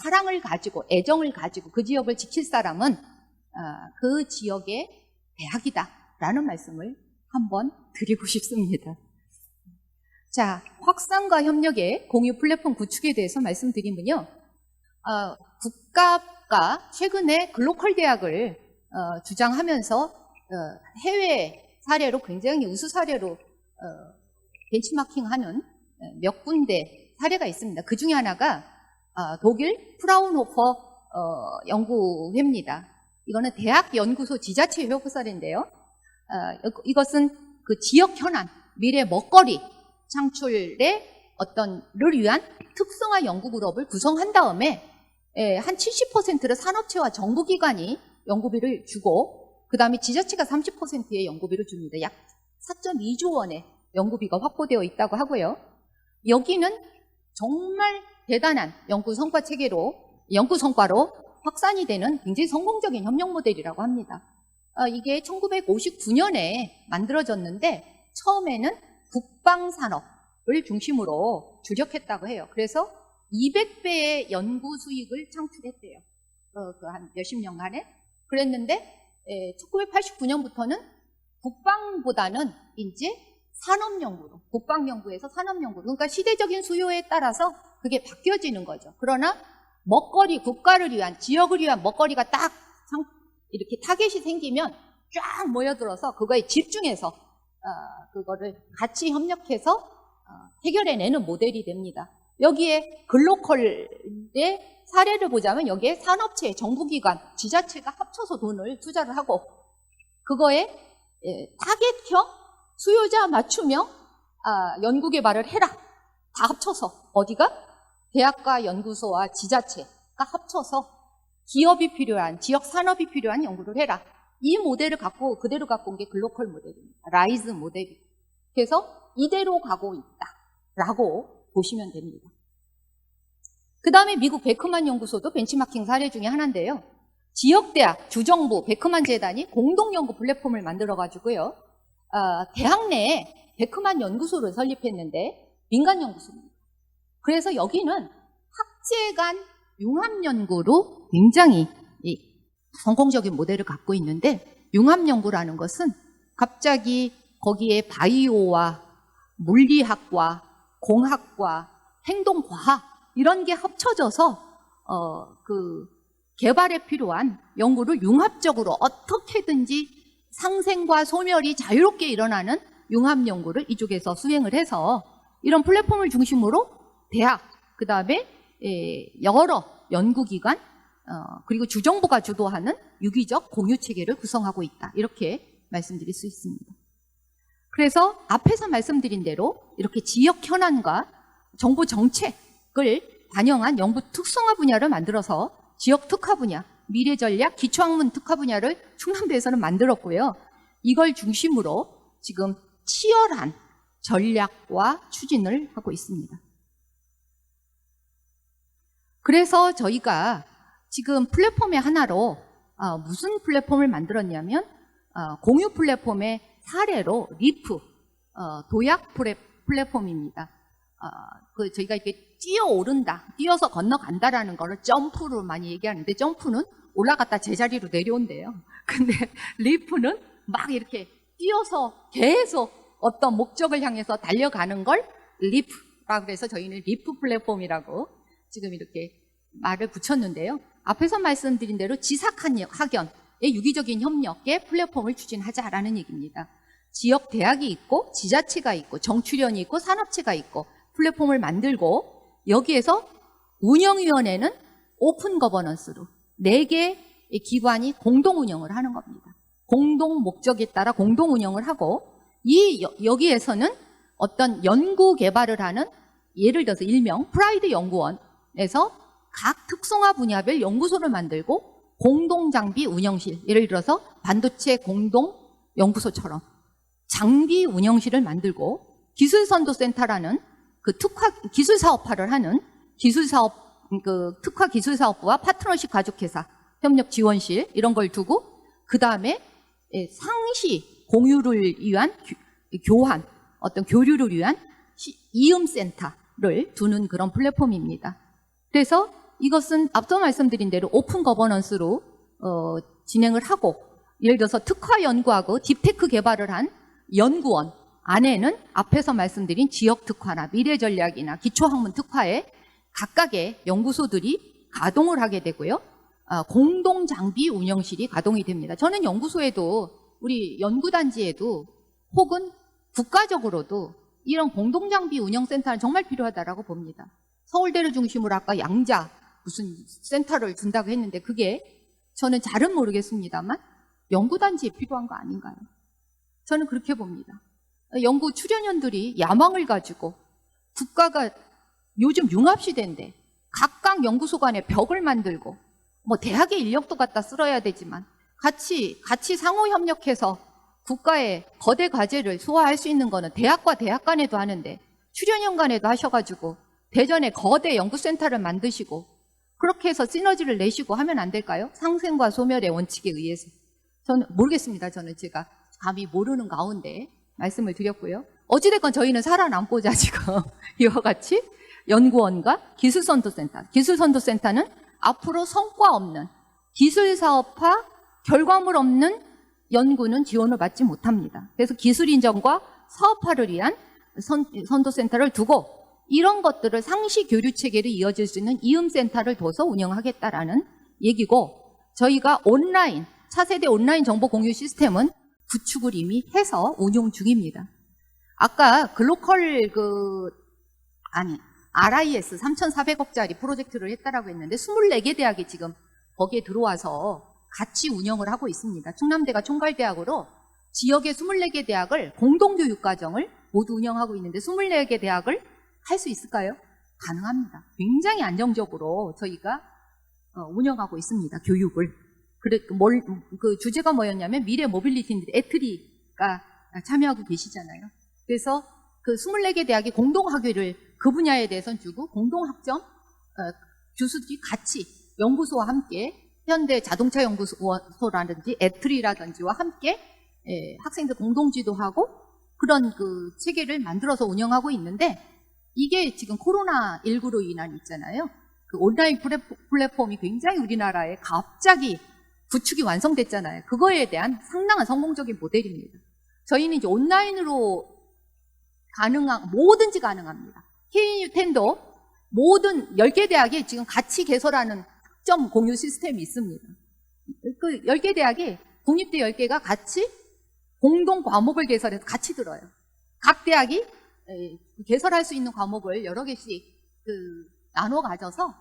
사랑을 가지고 애정을 가지고 그 지역을 지킬 사람은 그 지역의 대학이다라는 말씀을 한번 드리고 싶습니다. 자, 확산과 협력의 공유 플랫폼 구축에 대해서 말씀드리면요. 국가가 최근에 글로컬 대학을 주장하면서 해외 사례로 굉장히 우수 사례로 벤치마킹하는 몇 군데 사례가 있습니다. 그 중에 하나가 독일 프라운호퍼 연구회입니다. 이거는 대학 연구소 지자체 협업 사례인데요. 이것은 그 지역 현안, 미래 먹거리 창출의 를 위한 특성화 연구 그룹을 구성한 다음에 한 70%를 산업체와 정부기관이 연구비를 주고 그 다음에 지자체가 30%의 연구비를 줍니다. 약 4.2조 원의 연구비가 확보되어 있다고 하고요. 여기는 정말 대단한 연구 성과로 확산이 되는 굉장히 성공적인 협력 모델이라고 합니다. 이게 1959년에 만들어졌는데 처음에는 국방산업을 중심으로 주력했다고 해요. 그래서 200배의 연구 수익을 창출했대요. 한 몇십 년간에. 그랬는데 1989년부터는 국방보다는 이제 산업연구로, 국방연구에서 산업연구로, 그러니까 시대적인 수요에 따라서 그게 바뀌어지는 거죠. 그러나 먹거리, 국가를 위한, 지역을 위한 먹거리가 딱 이렇게 타겟이 생기면 쫙 모여들어서 그거에 집중해서 그거를 같이 협력해서 해결해내는 모델이 됩니다. 여기에 글로컬의 사례를 보자면 여기에 산업체, 정부기관, 지자체가 합쳐서 돈을 투자를 하고 그거에 타겟형, 수요자 맞춤형 연구개발을 해라. 다 합쳐서 어디가? 대학과 연구소와 지자체가 합쳐서 기업이 필요한, 지역 산업이 필요한 연구를 해라. 이 모델을 그대로 갖고 온 게 글로컬 모델입니다. 라이즈 모델이. 그래서 이대로 가고 있다라고 보시면 됩니다. 그 다음에 미국 베크만 연구소도 벤치마킹 사례 중에 하나인데요. 지역대학, 주정부, 베크만 재단이 공동연구 플랫폼을 만들어가지고요. 대학 내에 베크만 연구소를 설립했는데 민간 연구소입니다. 그래서 여기는 학제 간 융합 연구로 굉장히 성공적인 모델을 갖고 있는데 융합 연구라는 것은 갑자기 거기에 바이오와 물리학과, 공학과, 행동과학 이런 게 합쳐져서 개발에 필요한 연구를 융합적으로 어떻게든지 상생과 소멸이 자유롭게 일어나는 융합 연구를 이쪽에서 수행을 해서 이런 플랫폼을 중심으로 대학, 그 다음에 여러 연구기관, 그리고 주정부가 주도하는 유기적 공유체계를 구성하고 있다. 이렇게 말씀드릴 수 있습니다. 그래서 앞에서 말씀드린 대로 이렇게 지역 현안과 정부 정책을 반영한 연구 특성화 분야를 만들어서 지역 특화 분야, 미래 전략, 기초학문 특화 분야를 충남대에서는 만들었고요. 이걸 중심으로 지금 치열한 전략과 추진을 하고 있습니다. 그래서 저희가 지금 플랫폼의 하나로 무슨 플랫폼을 만들었냐면 공유 플랫폼의 사례로 리프, 도약 플랫폼입니다. 저희가 이렇게 뛰어오른다, 뛰어서 건너간다라는 거를 점프로 많이 얘기하는데 점프는 올라갔다 제자리로 내려온대요. 근데 리프는 막 이렇게 뛰어서 계속 어떤 목적을 향해서 달려가는 걸 리프라고 해서 저희는 리프 플랫폼이라고 지금 이렇게 말을 붙였는데요. 앞에서 말씀드린 대로 지사학연의 유기적인 협력의 플랫폼을 추진하자라는 얘기입니다. 지역 대학이 있고 지자체가 있고 정출연이 있고 산업체가 있고 플랫폼을 만들고 여기에서 운영위원회는 오픈 거버넌스로 4개 기관이 공동 운영을 하는 겁니다. 공동 목적에 따라 공동 운영을 하고 여기에서는 어떤 연구 개발을 하는 예를 들어서 일명 프라이드 연구원에서 각 특성화 분야별 연구소를 만들고 공동 장비 운영실, 예를 들어서 반도체 공동 연구소처럼 장비 운영실을 만들고 기술선도센터라는 그 특화 기술 사업화를 하는 특화 기술 사업부와 파트너십 가족회사 협력 지원실 이런 걸 두고 그 다음에 상시 공유를 위한 교환, 어떤 교류를 위한 이음센터를 두는 그런 플랫폼입니다. 그래서 이것은 앞서 말씀드린 대로 오픈 거버넌스로 진행을 하고 예를 들어서 특화 연구하고 딥테크 개발을 한 연구원 안에는 앞에서 말씀드린 지역 특화나 미래 전략이나 기초학문 특화에 각각의 연구소들이 가동을 하게 되고요. 공동 장비 운영실이 가동이 됩니다. 저는 연구소에도 우리 연구단지에도 혹은 국가적으로도 이런 공동 장비 운영센터는 정말 필요하다라고 봅니다. 서울대를 중심으로 아까 양자 무슨 센터를 준다고 했는데 그게 저는 잘은 모르겠습니다만 연구단지에 필요한 거 아닌가요? 저는 그렇게 봅니다. 연구 출연연들이 야망을 가지고 국가가 요즘 융합시대인데 각각 연구소 간에 벽을 만들고 뭐 대학의 인력도 갖다 쓸어야 되지만 같이 상호 협력해서 국가의 거대 과제를 소화할 수 있는 거는 대학과 대학 간에도 하는데 출연연 간에도 하셔가지고 대전에 거대 연구센터를 만드시고 그렇게 해서 시너지를 내시고 하면 안 될까요? 상생과 소멸의 원칙에 의해서. 저는 모르겠습니다. 저는 제가 감히 모르는 가운데 말씀을 드렸고요. 어찌됐건 저희는 살아남고자 지금 이와 같이 연구원과 기술선도센터. 기술선도센터는 앞으로 성과 없는 기술사업화 결과물 없는 연구는 지원을 받지 못합니다. 그래서 기술 인정과 사업화를 위한 선도센터를 두고 이런 것들을 상시 교류 체계를 이어질 수 있는 이음센터를 둬서 운영하겠다라는 얘기고 저희가 온라인, 차세대 온라인 정보 공유 시스템은 구축을 이미 해서 운용 중입니다. 아까 글로컬 RIS 3,400억짜리 프로젝트를 했다라고 했는데 24개 대학이 지금 거기에 들어와서 같이 운영을 하고 있습니다. 충남대가 총괄대학으로 지역의 24개 대학을 공동교육과정을 모두 운영하고 있는데 24개 대학을 할 수 있을까요? 가능합니다. 굉장히 안정적으로 저희가 운영하고 있습니다. 교육을. 그 주제가 뭐였냐면 미래 모빌리티인데 애트리가 참여하고 계시잖아요. 그래서 그 24개 대학이 공동학위를 그 분야에 대해서는 주고 공동학점 교수들이 같이 연구소와 함께 현대 자동차 연구소라든지 애트리라든지와 함께 학생들 공동지도하고 그런 그 체계를 만들어서 운영하고 있는데 이게 지금 코로나19로 인한 있잖아요. 그 온라인 플랫폼이 굉장히 우리나라에 갑자기 구축이 완성됐잖아요. 그거에 대한 상당한 성공적인 모델입니다. 저희는 이제 온라인으로 뭐든지 가능합니다. KNU10도 모든 10개 대학이 지금 같이 개설하는 학점 공유 시스템이 있습니다. 그 10개 대학이 국립대 10개가 같이 공동 과목을 개설해서 같이 들어요. 각 대학이 개설할 수 있는 과목을 여러 개씩 나눠 가져서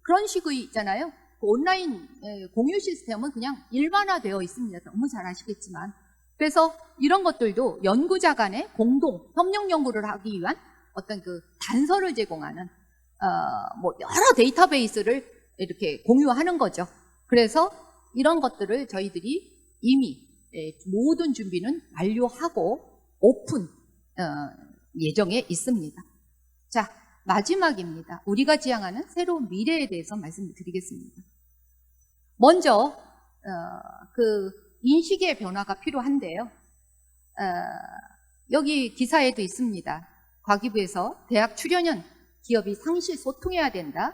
그런 식의 있잖아요. 그 온라인 공유 시스템은 그냥 일반화되어 있습니다. 너무 잘 아시겠지만. 그래서 이런 것들도 연구자 간의 공동 협력 연구를 하기 위한 어떤 그 단서를 제공하는 뭐 여러 데이터베이스를 이렇게 공유하는 거죠. 그래서 이런 것들을 저희들이 이미 모든 준비는 완료하고 오픈 예정에 있습니다. 자, 마지막입니다. 우리가 지향하는 새로운 미래에 대해서 말씀을 드리겠습니다. 먼저 그 인식의 변화가 필요한데요. 여기 기사에도 있습니다. 과기부에서 대학 출연연 기업이 상시 소통해야 된다.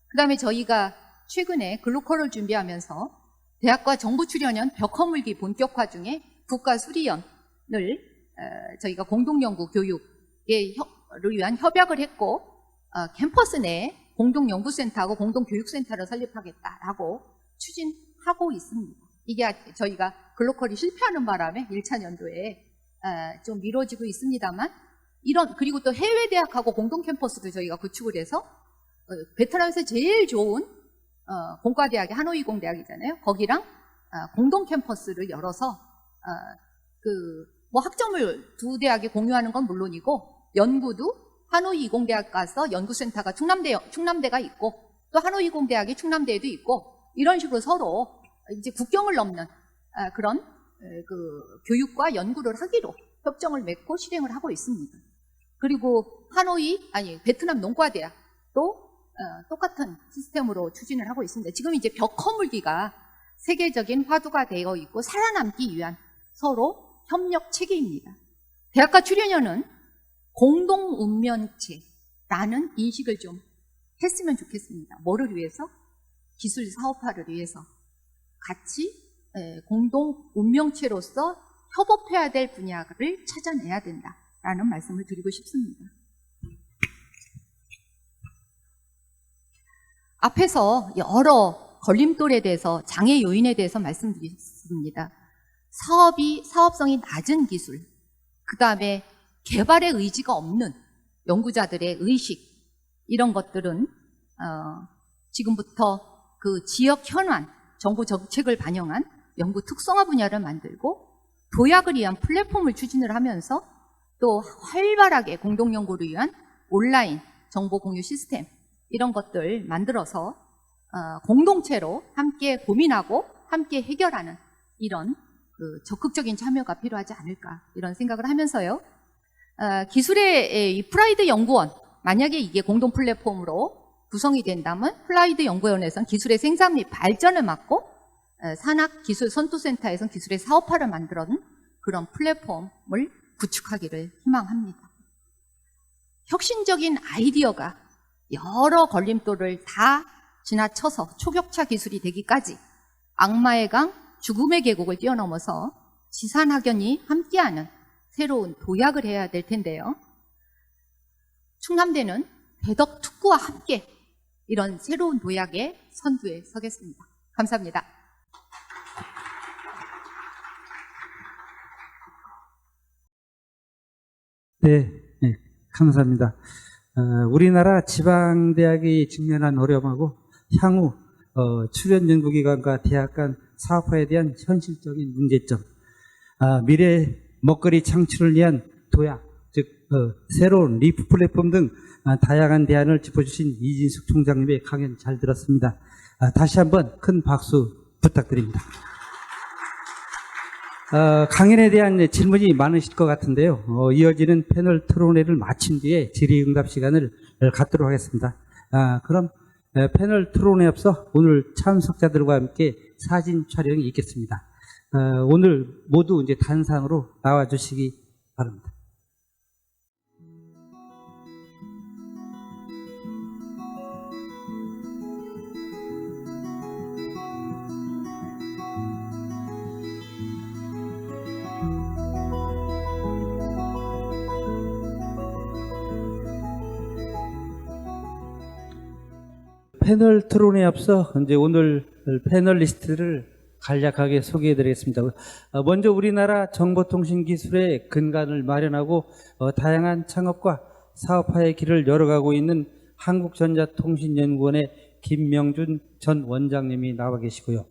그 다음에 저희가 최근에 글로컬을 준비하면서 대학과 정부 출연연 벽 허물기 본격화 중에 국가수리연을 저희가 공동연구 교육을 위한 협약을 했고 캠퍼스 내에 공동연구센터하고 공동교육센터를 설립하겠다라고 추진하고 있습니다. 이게 저희가 글로컬이 실패하는 바람에 1차 연도에 좀 미뤄지고 있습니다만 그리고 또 해외 대학하고 공동 캠퍼스도 저희가 구축을 해서 베트남에서 제일 좋은 공과대학이 하노이 공대학이잖아요. 거기랑 공동 캠퍼스를 열어서 뭐 학점을 두 대학이 공유하는 건 물론이고 연구도 하노이 이공대학 가서 연구센터가 충남대가 있고 또 하노이 공대학이 충남대에도 있고 이런 식으로 서로 이제 국경을 넘는 그런 교육과 연구를 하기로 협정을 맺고 실행을 하고 있습니다. 그리고 베트남 농과대학도 똑같은 시스템으로 추진을 하고 있습니다. 지금 이제 벽 허물기가 세계적인 화두가 되어 있고 살아남기 위한 서로 협력 체계입니다. 대학가 출연연은 공동 운명체라는 인식을 좀 했으면 좋겠습니다. 뭐를 위해서? 기술 사업화를 위해서 같이 공동 운명체로서 협업해야 될 분야를 찾아내야 된다라는 말씀을 드리고 싶습니다. 앞에서 여러 걸림돌에 대해서, 장애 요인에 대해서 말씀드렸습니다. 사업성이 낮은 기술, 그 다음에 개발의 의지가 없는 연구자들의 의식, 이런 것들은 지금부터 그 지역 현안, 정부 정책을 반영한 연구 특성화 분야를 만들고 도약을 위한 플랫폼을 추진을 하면서 또 활발하게 공동연구를 위한 온라인 정보 공유 시스템, 이런 것들 만들어서 공동체로 함께 고민하고 함께 해결하는 이런 적극적인 참여가 필요하지 않을까, 이런 생각을 하면서요. 기술의 이 프라이드 연구원, 만약에 이게 공동 플랫폼으로 구성이 된다면 플라이드 연구원에서는 기술의 생산 및 발전을 맡고 산학기술선도센터에서는 기술의 사업화를 만들어낸 그런 플랫폼을 구축하기를 희망합니다. 혁신적인 아이디어가 여러 걸림돌을 다 지나쳐서 초격차 기술이 되기까지 악마의 강, 죽음의 계곡을 뛰어넘어서 지산학연이 함께하는 새로운 도약을 해야 될 텐데요. 충남대는 대덕특구와 함께 이런 새로운 도약의 선두에 서겠습니다. 감사합니다. 네, 감사합니다. 우리나라 지방대학이 직면한 어려움하고 향후 출연 연구기관과 대학 간 사업화에 대한 현실적인 문제점, 미래 먹거리 창출을 위한 도약, 즉 새로운 리프 플랫폼 등 다양한 대안을 짚어주신 이진숙 총장님의 강연 잘 들었습니다. 다시 한번 큰 박수 부탁드립니다. 강연에 대한 질문이 많으실 것 같은데요. 이어지는 패널 토론회를 마친 뒤에 질의응답 시간을 갖도록 하겠습니다. 그럼 패널 토론회 앞서 오늘 참석자들과 함께 사진 촬영이 있겠습니다. 오늘 모두 이제 단상으로 나와주시기 바랍니다. 패널 토론에 앞서 이제 오늘 패널리스트를 간략하게 소개해 드리겠습니다. 먼저 우리나라 정보통신기술의 근간을 마련하고 다양한 창업과 사업화의 길을 열어가고 있는 한국전자통신연구원의 김명준 전 원장님이 나와 계시고요.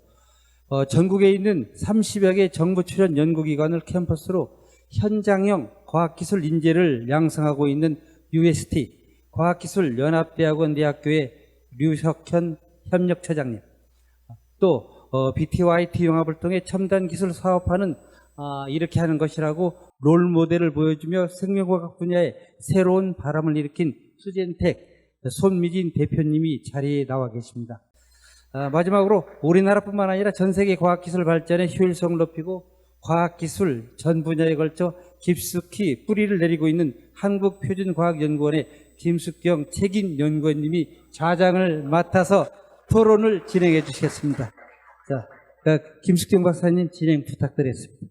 전국에 있는 30여 개 정부 출연 연구기관을 캠퍼스로 현장형 과학기술 인재를 양성하고 있는 UST 과학기술연합대학원 대학교의 류석현 협력처장님, 또 BTYT 융합을 통해 첨단 기술 사업화는 이렇게 하는 것이라고 롤 모델을 보여주며 생명과학 분야에 새로운 바람을 일으킨 수젠텍 손미진 대표님이 자리에 나와 계십니다. 마지막으로 우리나라뿐만 아니라 전 세계 과학기술 발전의 효율성을 높이고 과학기술 전 분야에 걸쳐 깊숙이 뿌리를 내리고 있는 한국표준과학연구원의 김숙경 책임연구원님이 좌장을 맡아서 토론을 진행해 주시겠습니다. 자, 김숙경 박사님 진행 부탁드리겠습니다.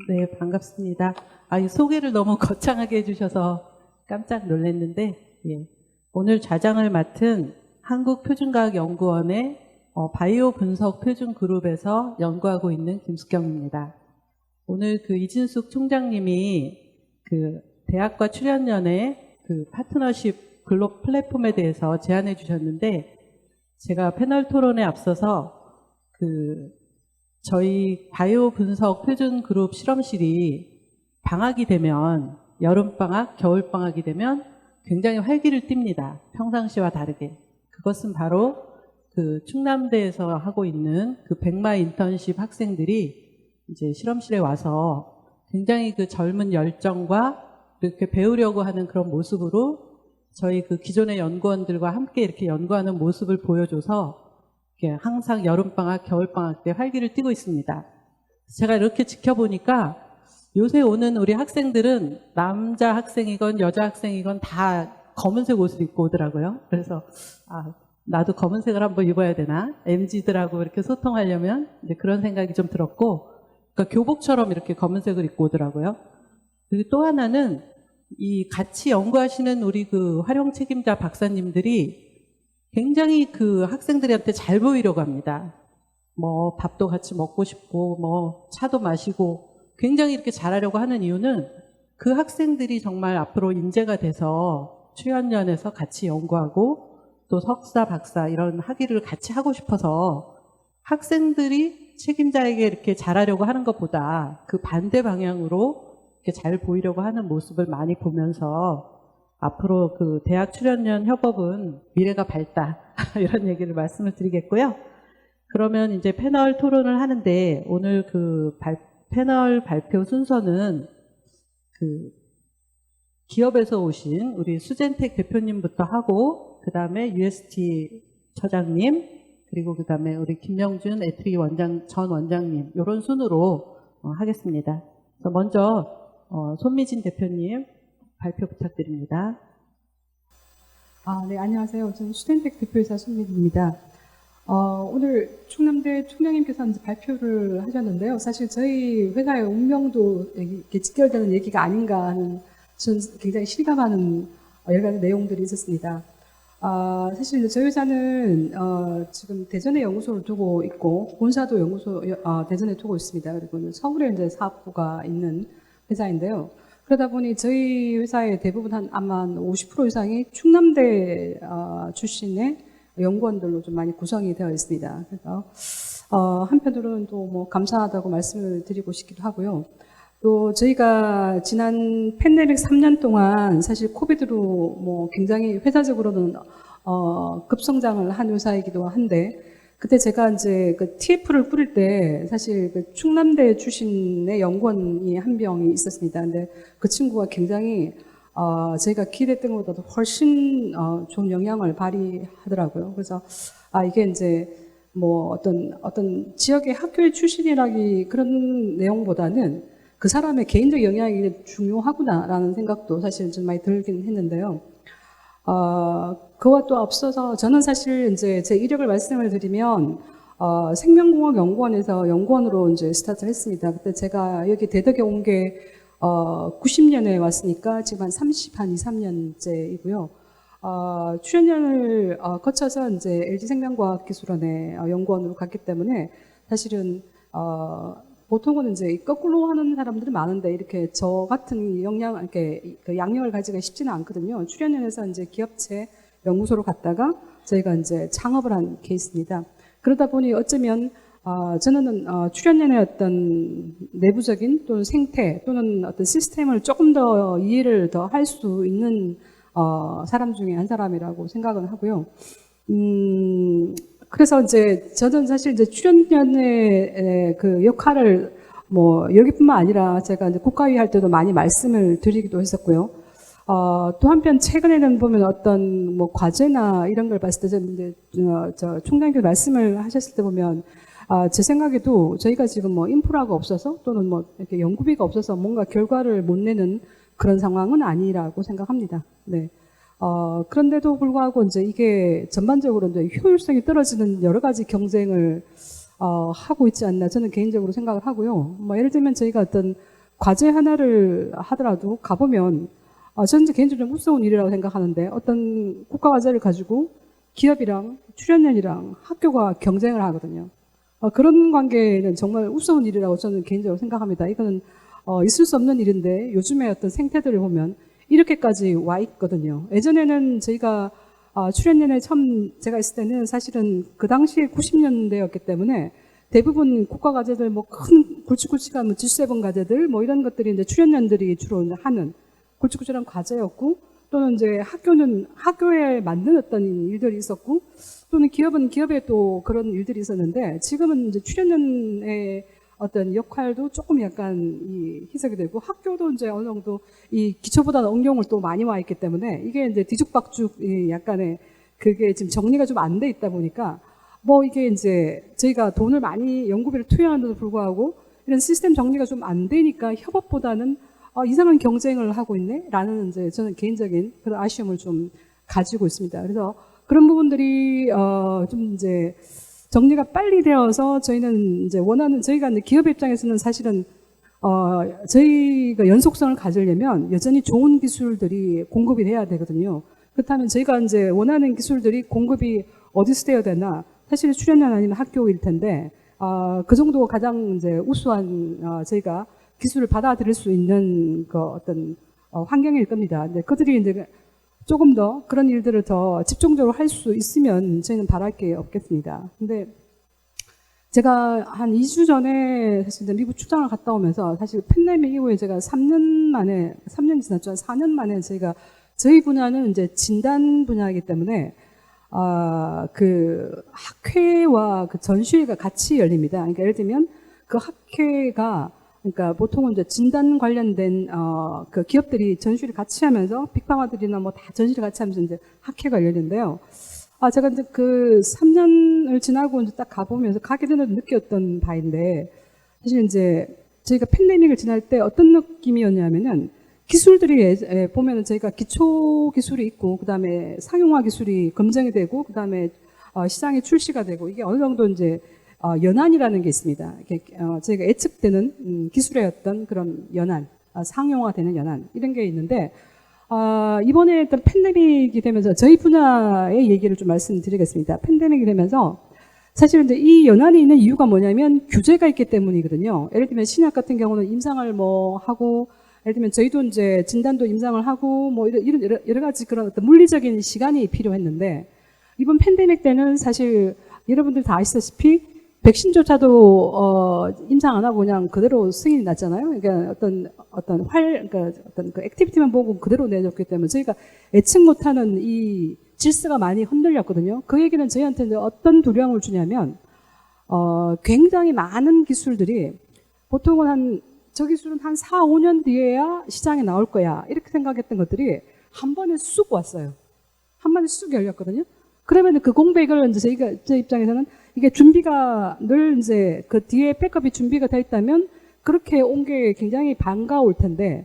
네, 반갑습니다. 이 소개를 너무 거창하게 해주셔서 깜짝 놀랐는데, 오늘 좌장을 맡은 한국표준과학연구원의 바이오 분석 표준 그룹에서 연구하고 있는 김숙경입니다. 오늘 그 이진숙 총장님이 그 대학과 출연연의 그 파트너십 글로벌 플랫폼에 대해서 제안해 주셨는데, 제가 패널 토론에 앞서서 그 저희 바이오 분석 표준 그룹 실험실이 방학이 되면, 여름방학, 겨울방학이 되면 굉장히 활기를 띱니다. 평상시와 다르게. 그것은 바로 그 충남대에서 하고 있는 그 백마 인턴십 학생들이 이제 실험실에 와서 굉장히 그 젊은 열정과 이렇게 배우려고 하는 그런 모습으로 저희 그 기존의 연구원들과 함께 이렇게 연구하는 모습을 보여줘서 이렇게 항상 여름방학, 겨울방학 때 활기를 띠고 있습니다. 제가 이렇게 지켜보니까 요새 오는 우리 학생들은 남자 학생이건 여자 학생이건 다 검은색 옷을 입고 오더라고요. 그래서 나도 검은색을 한번 입어야 되나? MZ들하고 이렇게 소통하려면 이제 그런 생각이 좀 들었고, 그러니까 교복처럼 이렇게 검은색을 입고 오더라고요. 그리고 또 하나는 이 같이 연구하시는 우리 그 활용 책임자 박사님들이 굉장히 그 학생들한테 잘 보이려고 합니다. 뭐 밥도 같이 먹고 싶고 뭐 차도 마시고 굉장히 이렇게 잘하려고 하는 이유는 그 학생들이 정말 앞으로 인재가 돼서 출연연에서 같이 연구하고 또 석사, 박사 이런 학위를 같이 하고 싶어서 학생들이 책임자에게 이렇게 잘하려고 하는 것보다 그 반대 방향으로 이렇게 잘 보이려고 하는 모습을 많이 보면서 앞으로 그 대학 출연연 협업은 미래가 밝다 이런 얘기를 말씀을 드리겠고요. 그러면 이제 패널 토론을 하는데 오늘 그 패널 발표 순서는 그 기업에서 오신 우리 수젠텍 대표님부터 하고 그 다음에 UST 처장님 그리고 그 다음에 우리 김명준 에트리 전 원장님 이런 순으로 하겠습니다. 그래서 먼저 손미진 대표님 발표 부탁드립니다. 네, 안녕하세요. 저는 수젠텍 대표이사 손미진입니다. 오늘 충남대 총장님께서 이제 발표를 하셨는데요. 사실 저희 회사의 운명도 이렇게 직결되는 얘기가 아닌가 하는 저는 굉장히 실감하는 여러 가지 내용들이 있었습니다. 사실 이제 저희 회사는 지금 대전에 연구소를 두고 있고 본사도 연구소 대전에 두고 있습니다. 그리고 서울에 이제 사업부가 있는 회사인데요. 그러다 보니 저희 회사의 대부분 아마 50% 이상이 충남대 출신의 연구원들로 좀 많이 구성이 되어 있습니다. 그래서 한편으로는 또 뭐 감사하다고 말씀을 드리고 싶기도 하고요. 또 저희가 지난 팬데믹 3년 동안 사실 코비드로 뭐 굉장히 회사적으로는 급성장을 한 회사이기도 한데, 그때 제가 이제 그 TF를 꾸릴 때 사실 그 충남대 출신의 연구원이 한 명이 있었습니다. 근데 그 친구가 굉장히 저희가 기대했던 것보다도 훨씬 좋은 영향을 발휘하더라고요. 그래서 이게 이제 뭐 어떤 지역의 학교의 출신이라기 그런 내용보다는 그 사람의 개인적 영향이 중요하구나라는 생각도 사실 좀 많이 들긴 했는데요. 그와 또 앞서서 저는 사실 이제 제 이력을 말씀을 드리면 생명공학 연구원에서 연구원으로 이제 스타트를 했습니다. 그때 제가 여기 대덕에 온 게 90년에 왔으니까 지금 한 23년째이고요. 출연연을 거쳐서 이제 LG생명과학기술원의 연구원으로 갔기 때문에 사실은 보통은 이제 거꾸로 하는 사람들이 많은데 이렇게 저 같은 이렇게 그 양력을 가지기가 쉽지는 않거든요. 출연연에서 이제 기업체 연구소로 갔다가 저희가 이제 창업을 한 케이스입니다. 그러다 보니 어쩌면 저는 출연연의 어떤 내부적인 또는 생태 또는 어떤 시스템을 조금 더 이해를 더 할 수 있는 사람 중에 한 사람이라고 생각을 하고요. 그래서 이제 저는 사실 이제 출연연의 그 역할을 뭐 여기뿐만 아니라 제가 이제 국가위 할 때도 많이 말씀을 드리기도 했었고요. 또 한편 최근에는 보면 어떤 뭐 과제나 이런 걸 봤을 때 저 총장님께서 말씀을 하셨을 때 보면 제 생각에도 저희가 지금 뭐 인프라가 없어서 또는 뭐 이렇게 연구비가 없어서 뭔가 결과를 못 내는 그런 상황은 아니라고 생각합니다. 네. 그런데도 불구하고 이제 이게 전반적으로 이제 효율성이 떨어지는 여러 가지 경쟁을 하고 있지 않나 저는 개인적으로 생각을 하고요. 뭐 예를 들면 저희가 어떤 과제 하나를 하더라도 가보면 저는 이제 개인적으로 좀 무서운 일이라고 생각하는데 어떤 국가 과제를 가지고 기업이랑 출연연이랑 학교가 경쟁을 하거든요. 그런 관계는 정말 우스운 일이라고 저는 개인적으로 생각합니다. 이거는 있을 수 없는 일인데 요즘에 어떤 생태들을 보면 이렇게까지 와 있거든요. 예전에는 저희가 출연연에 처음 제가 있을 때는 사실은 그 당시에 90년대였기 때문에 대부분 국가과제들 뭐 큰 굵직굵직한 뭐 G7 과제들 뭐 이런 것들이 이제 출연연들이 주로 하는 굵직굵직한 과제였고 또는 이제 학교에 맞는 어떤 일들이 있었고 또는 기업은 기업에 또 그런 일들이 있었는데 지금은 이제 출연연의 어떤 역할도 조금 약간 희석이 되고 학교도 이제 어느 정도 이 기초보다는 응용을 또 많이 와 있기 때문에 이게 이제 뒤죽박죽 약간의 그게 지금 정리가 좀 안 돼 있다 보니까 뭐 이게 이제 저희가 돈을 많이 연구비를 투여하는데도 불구하고 이런 시스템 정리가 좀 안 되니까 협업보다는 이상한 경쟁을 하고 있네? 라는 이제 저는 개인적인 그런 아쉬움을 좀 가지고 있습니다. 그래서 그런 부분들이 좀 이제 정리가 빨리 되어서 저희는 이제 저희가 이제 기업 입장에서는 사실은 저희가 연속성을 가지려면 여전히 좋은 기술들이 공급이 돼야 되거든요. 그렇다면 저희가 이제 원하는 기술들이 공급이 어디서 되어야 되나? 사실 출연연 아니면 학교일 텐데, 그 정도 가장 이제 우수한, 저희가 기술을 받아들일 수 있는 그 어떤, 환경일 겁니다. 근데 그들이 이제 조금 더 그런 일들을 더 집중적으로 할 수 있으면 저희는 바랄 게 없겠습니다. 근데 제가 한 2주 전에 사실 이제 미국 출장을 갔다 오면서 사실 팬데믹 이후에 제가 3년이 지났죠. 4년 만에 저희 분야는 이제 진단 분야이기 때문에 그 학회와 그 전시회가 같이 열립니다. 그러니까 예를 들면 그 학회가 그러니까 보통은 이제 진단 관련된 그 기업들이 전시를 같이 하면서 빅파마들이나 뭐 다 전시를 같이 하면서 이제 학회가 열리는데요. 제가 이제 그 3년을 지나고 이제 딱 가보면서 가게 되는 느꼈던 바인데 사실 이제 저희가 팬데믹을 지날 때 어떤 느낌이었냐면은 기술들이 보면은 저희가 기초 기술이 있고 그다음에 상용화 기술이 검증이 되고 그다음에 시장에 출시가 되고 이게 어느 정도 이제 연한이라는 게 있습니다. 저희가 예측되는 기술의 어떤 그런 연한, 상용화되는 연한 이런 게 있는데 이번에 일단 팬데믹이 되면서 저희 분야의 얘기를 좀 말씀드리겠습니다. 팬데믹이 되면서 사실 이제 이 연한이 있는 이유가 뭐냐면 규제가 있기 때문이거든요. 예를 들면 신약 같은 경우는 임상을 뭐 하고 예를 들면 저희도 이제 진단도 임상을 하고 뭐 이런 여러 가지 그런 어떤 물리적인 시간이 필요했는데 이번 팬데믹 때는 사실 여러분들 다 아시다시피 백신조차도 임상 안 하고 그냥 그대로 승인이 났잖아요. 그러니까 그러니까 어떤 그 액티비티만 보고 그대로 내줬기 때문에 저희가 예측 못하는 이 질서가 많이 흔들렸거든요. 그 얘기는 저희한테 이제 어떤 두려움을 주냐면 굉장히 많은 기술들이 보통은 저 기술은 한 4, 5년 뒤에야 시장에 나올 거야. 이렇게 생각했던 것들이 한 번에 쑥 왔어요. 한 번에 쑥 열렸거든요. 그러면 그 공백을 이제 저희 입장에서는 이게 준비가 늘 이제 그 뒤에 백업이 준비가 돼 있다면 그렇게 온 게 굉장히 반가울 텐데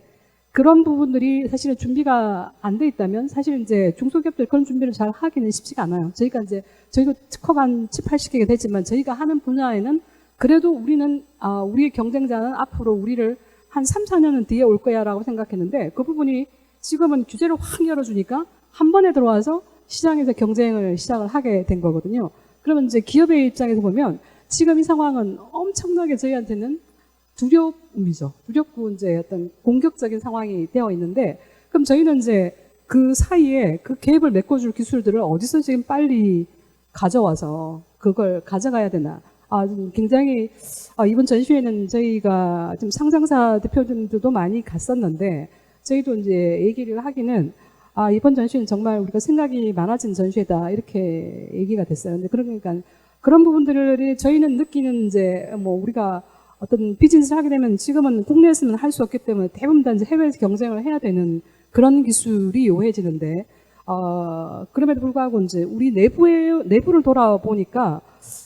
그런 부분들이 사실은 준비가 안 돼 있다면 사실 이제 중소기업들 그런 준비를 잘 하기는 쉽지가 않아요. 저희도 특허가 한 70, 80개가 되지만 저희가 하는 분야에는 그래도 우리의 경쟁자는 앞으로 우리를 한 3, 4년은 뒤에 올 거야 라고 생각했는데 그 부분이 지금은 규제를 확 열어주니까 한 번에 들어와서 시장에서 경쟁을 시작을 하게 된 거거든요. 그러면 이제 기업의 입장에서 보면 지금 이 상황은 엄청나게 저희한테는 두려움이죠. 두렵고 이제 어떤 공격적인 상황이 되어 있는데 그럼 저희는 이제 그 사이에 그 갭을 메꿔줄 기술들을 어디서 지금 빨리 가져와서 그걸 가져가야 되나. 굉장히 이번 전시회는 저희가 좀 상장사 대표들도 많이 갔었는데 저희도 이제 얘기를 하기는 이번 전시회는 정말 우리가 생각이 많아진 전시회다 이렇게 얘기가 됐어요. 근데 그러니까 그런 부분들을 저희는 느끼는 이제 뭐 우리가 어떤 비즈니스를 하게 되면 지금은 국내에서는 할 수 없기 때문에 대부분 다 이제 해외에서 경쟁을 해야 되는 그런 기술이 요해지는데 그럼에도 불구하고 이제 우리 내부를 돌아보니까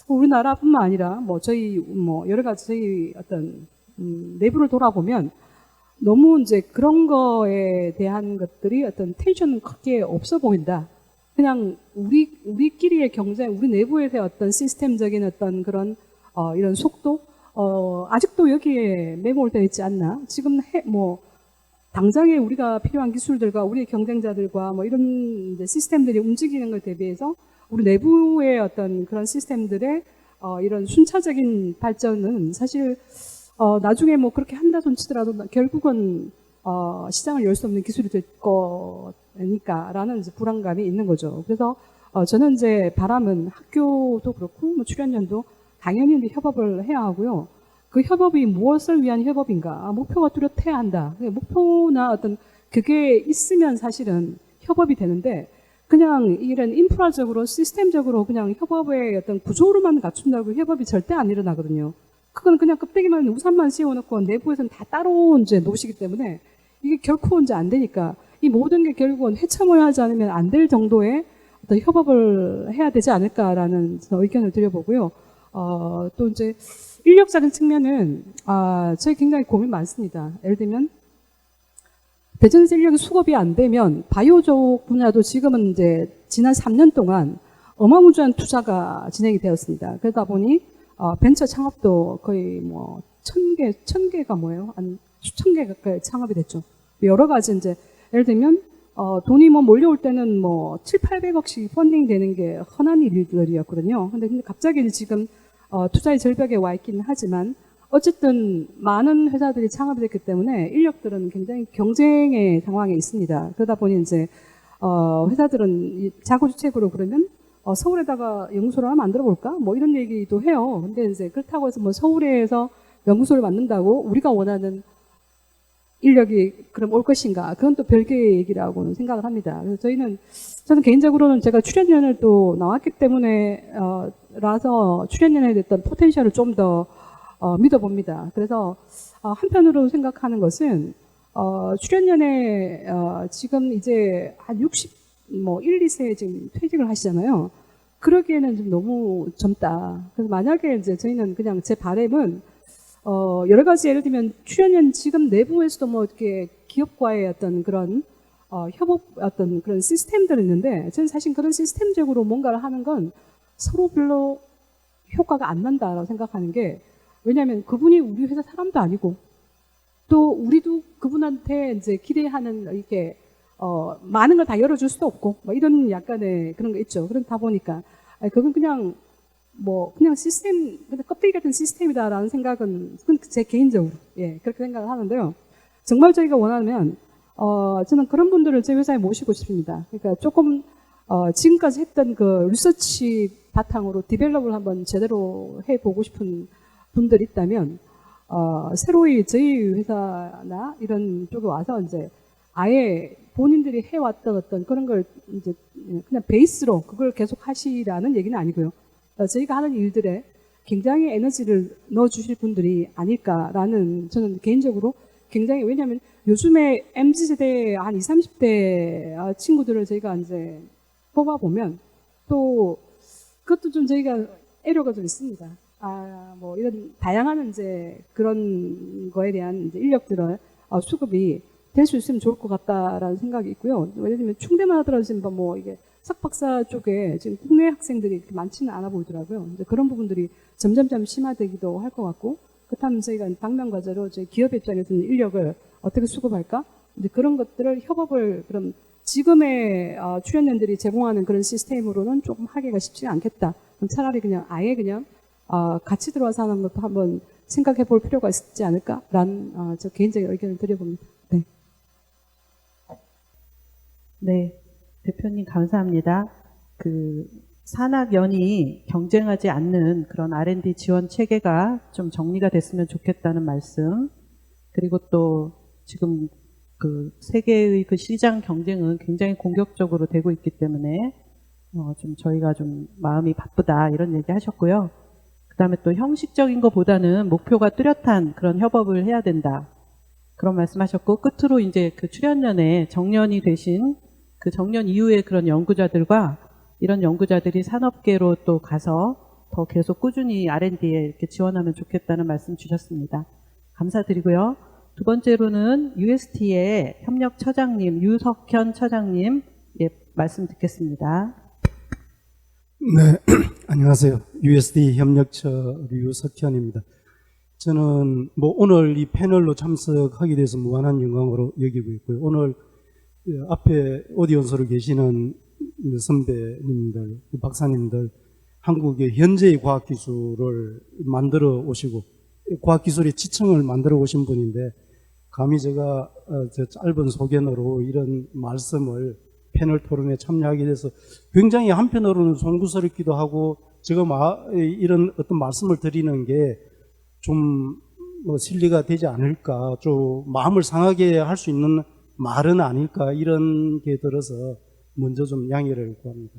우리나라뿐만 아니라 뭐 저희 뭐 여러 가지 저희 어떤 내부를 돌아보면 너무 이제 그런 거에 대한 것들이 어떤 텐션은 크게 없어 보인다. 그냥 우리끼리의 경쟁, 우리 내부에서의 어떤 시스템적인 어떤 그런 이런 속도 아직도 여기에 매몰되어 있지 않나. 지금 당장에 우리가 필요한 기술들과 우리의 경쟁자들과 뭐 이런 이제 시스템들이 움직이는 것 대비해서 우리 내부의 어떤 그런 시스템들의 이런 순차적인 발전은 사실 나중에 뭐 그렇게 한다 손치더라도 결국은 시장을 열 수 없는 기술이 될 거니까라는 이제 불안감이 있는 거죠. 그래서 저는 이제 바람은 학교도 그렇고 뭐 출연연도 당연히 이제 협업을 해야 하고요. 그 협업이 무엇을 위한 협업인가? 목표가 뚜렷해야 한다. 목표나 어떤 그게 있으면 사실은 협업이 되는데 그냥 이런 인프라적으로 시스템적으로 그냥 협업의 어떤 구조로만 갖춘다고 협업이 절대 안 일어나거든요. 그건 그냥 껍데기만 우산만 씌워놓고 내부에서는 다 따로 이제 놓으시기 때문에 이게 결코 이제 안 되니까 이 모든 게 결국은 해참을 하지 않으면 안 될 정도의 어떤 협업을 해야 되지 않을까라는 의견을 드려보고요. 또 이제 인력적인 측면은 저희 굉장히 고민 많습니다. 예를 들면 대전에서 인력이 수급이 안 되면 바이오 쪽 분야도 지금은 이제 지난 3년 동안 어마무지한 투자가 진행이 되었습니다. 그러다 보니 벤처 창업도 거의 뭐 1000개가 뭐예요? 한 수천 개 가까이 창업이 됐죠. 여러 가지 이제 예를 들면 돈이 뭐 몰려올 때는 뭐 700~800억씩 펀딩 되는 게 흔한 일들이었거든요. 근데 갑자기 지금 투자의 절벽에 와 있기는 하지만 어쨌든 많은 회사들이 창업이 됐기 때문에 인력들은 굉장히 경쟁의 상황에 있습니다. 그러다 보니 이제 회사들은 자구주책으로 그러면 서울에다가 연구소를 하나 만들어 볼까? 뭐 이런 얘기도 해요. 근데 이제 그렇다고 해서 뭐 서울에서 연구소를 만든다고 우리가 원하는 인력이 그럼 올 것인가? 그건 또 별개의 얘기라고는 생각을 합니다. 그래서 저는 개인적으로는 제가 출연연을 또 나왔기 때문에 라서 출연연에 됐던 포텐셜을 좀 더 믿어봅니다. 그래서 한편으로 생각하는 것은 출연연에 지금 이제 한 60, 뭐 1, 2세 지금 퇴직을 하시잖아요. 그러기에는 좀 너무 젊다. 그래서 만약에 이제 저희는 그냥 제 바람은 여러 가지 예를 들면 출연연 지금 내부에서도 뭐 이렇게 기업과의 어떤 그런 협업 어떤 그런 시스템들이 있는데 저는 사실 그런 시스템적으로 뭔가를 하는 건 서로 별로 효과가 안 난다라고 생각하는 게 왜냐하면 그분이 우리 회사 사람도 아니고 또 우리도 그분한테 이제 기대하는 이렇게 많은 걸 다 열어줄 수도 없고 뭐 이런 약간의 그런 거 있죠. 그러다 보니까 그건 그냥 시스템, 껍데기 같은 시스템이다라는 생각은 제 개인적으로 그렇게 생각을 하는데요. 정말 저희가 원하면 저는 그런 분들을 제 회사에 모시고 싶습니다. 그러니까 조금 지금까지 했던 그 리서치 바탕으로 디벨롭을 한번 제대로 해보고 싶은 분들이 있다면 새로이 저희 회사나 이런 쪽에 와서 이제 아예 본인들이 해왔던 어떤 그런 걸 이제 그냥 베이스로 그걸 계속 하시라는 얘기는 아니고요. 저희가 하는 일들에 굉장히 에너지를 넣어주실 분들이 아닐까라는 저는 개인적으로 굉장히 왜냐하면 요즘에 MZ세대 한 20, 30대 친구들을 저희가 이제 뽑아보면 또 그것도 좀 저희가 애로가 좀 있습니다. 뭐 이런 다양한 이제 그런 거에 대한 이제 인력들을 수급이 될 수 있으면 좋을 것 같다라는 생각이 있고요. 예를 들면 충대만 하더라도 지금 뭐 이게 석박사 쪽에 지금 국내 학생들이 이렇게 많지는 않아 보이더라고요. 이제 그런 부분들이 점점점 심화되기도 할 것 같고, 그렇다면 저희가 방면 과제로 저희 기업 입장에서는 인력을 어떻게 수급할까? 이제 그런 것들을 협업을 그럼 지금의 출연연들이 제공하는 그런 시스템으로는 조금 하기가 쉽지가 않겠다. 그럼 차라리 그냥 아예 그냥 같이 들어와서 하는 것도 한번 생각해 볼 필요가 있지 않을까라는 저 개인적인 의견을 드려봅니다. 네. 네. 대표님 감사합니다. 그 산학연이 경쟁하지 않는 그런 R&D 지원 체계가 좀 정리가 됐으면 좋겠다는 말씀. 그리고 또 지금 그 세계의 그 시장 경쟁은 굉장히 공격적으로 되고 있기 때문에 좀 저희가 좀 마음이 바쁘다 이런 얘기 하셨고요. 그다음에 또 형식적인 것보다는 목표가 뚜렷한 그런 협업을 해야 된다. 그런 말씀하셨고 끝으로 이제 그 출연연에 정년이 되신 그 정년 이후에 그런 연구자들과 이런 연구자들이 산업계로 또 가서 더 계속 꾸준히 R&D에 이렇게 지원하면 좋겠다는 말씀 주셨습니다. 감사드리고요. 두 번째로는 UST의 협력처장님 유석현 처장님 말씀 듣겠습니다. 네, 안녕하세요. UST 협력처 유석현입니다. 저는 뭐 오늘 이 패널로 참석하게 돼서 무한한 영광으로 여기고 있고요. 오늘 앞에 오디언스로 계시는 선배님들, 박사님들 한국의 현재의 과학기술을 만들어 오시고 과학기술의 지층을 만들어 오신 분인데 감히 제가 저 짧은 소견으로 이런 말씀을 패널 토론에 참여하게 돼서 굉장히 한편으로는 송구스럽기도 하고 제가 이런 어떤 말씀을 드리는 게 좀 실리가 되지 않을까, 좀 마음을 상하게 할 수 있는 말은 아닐까 이런 게 들어서 먼저 좀 양해를 구합니다.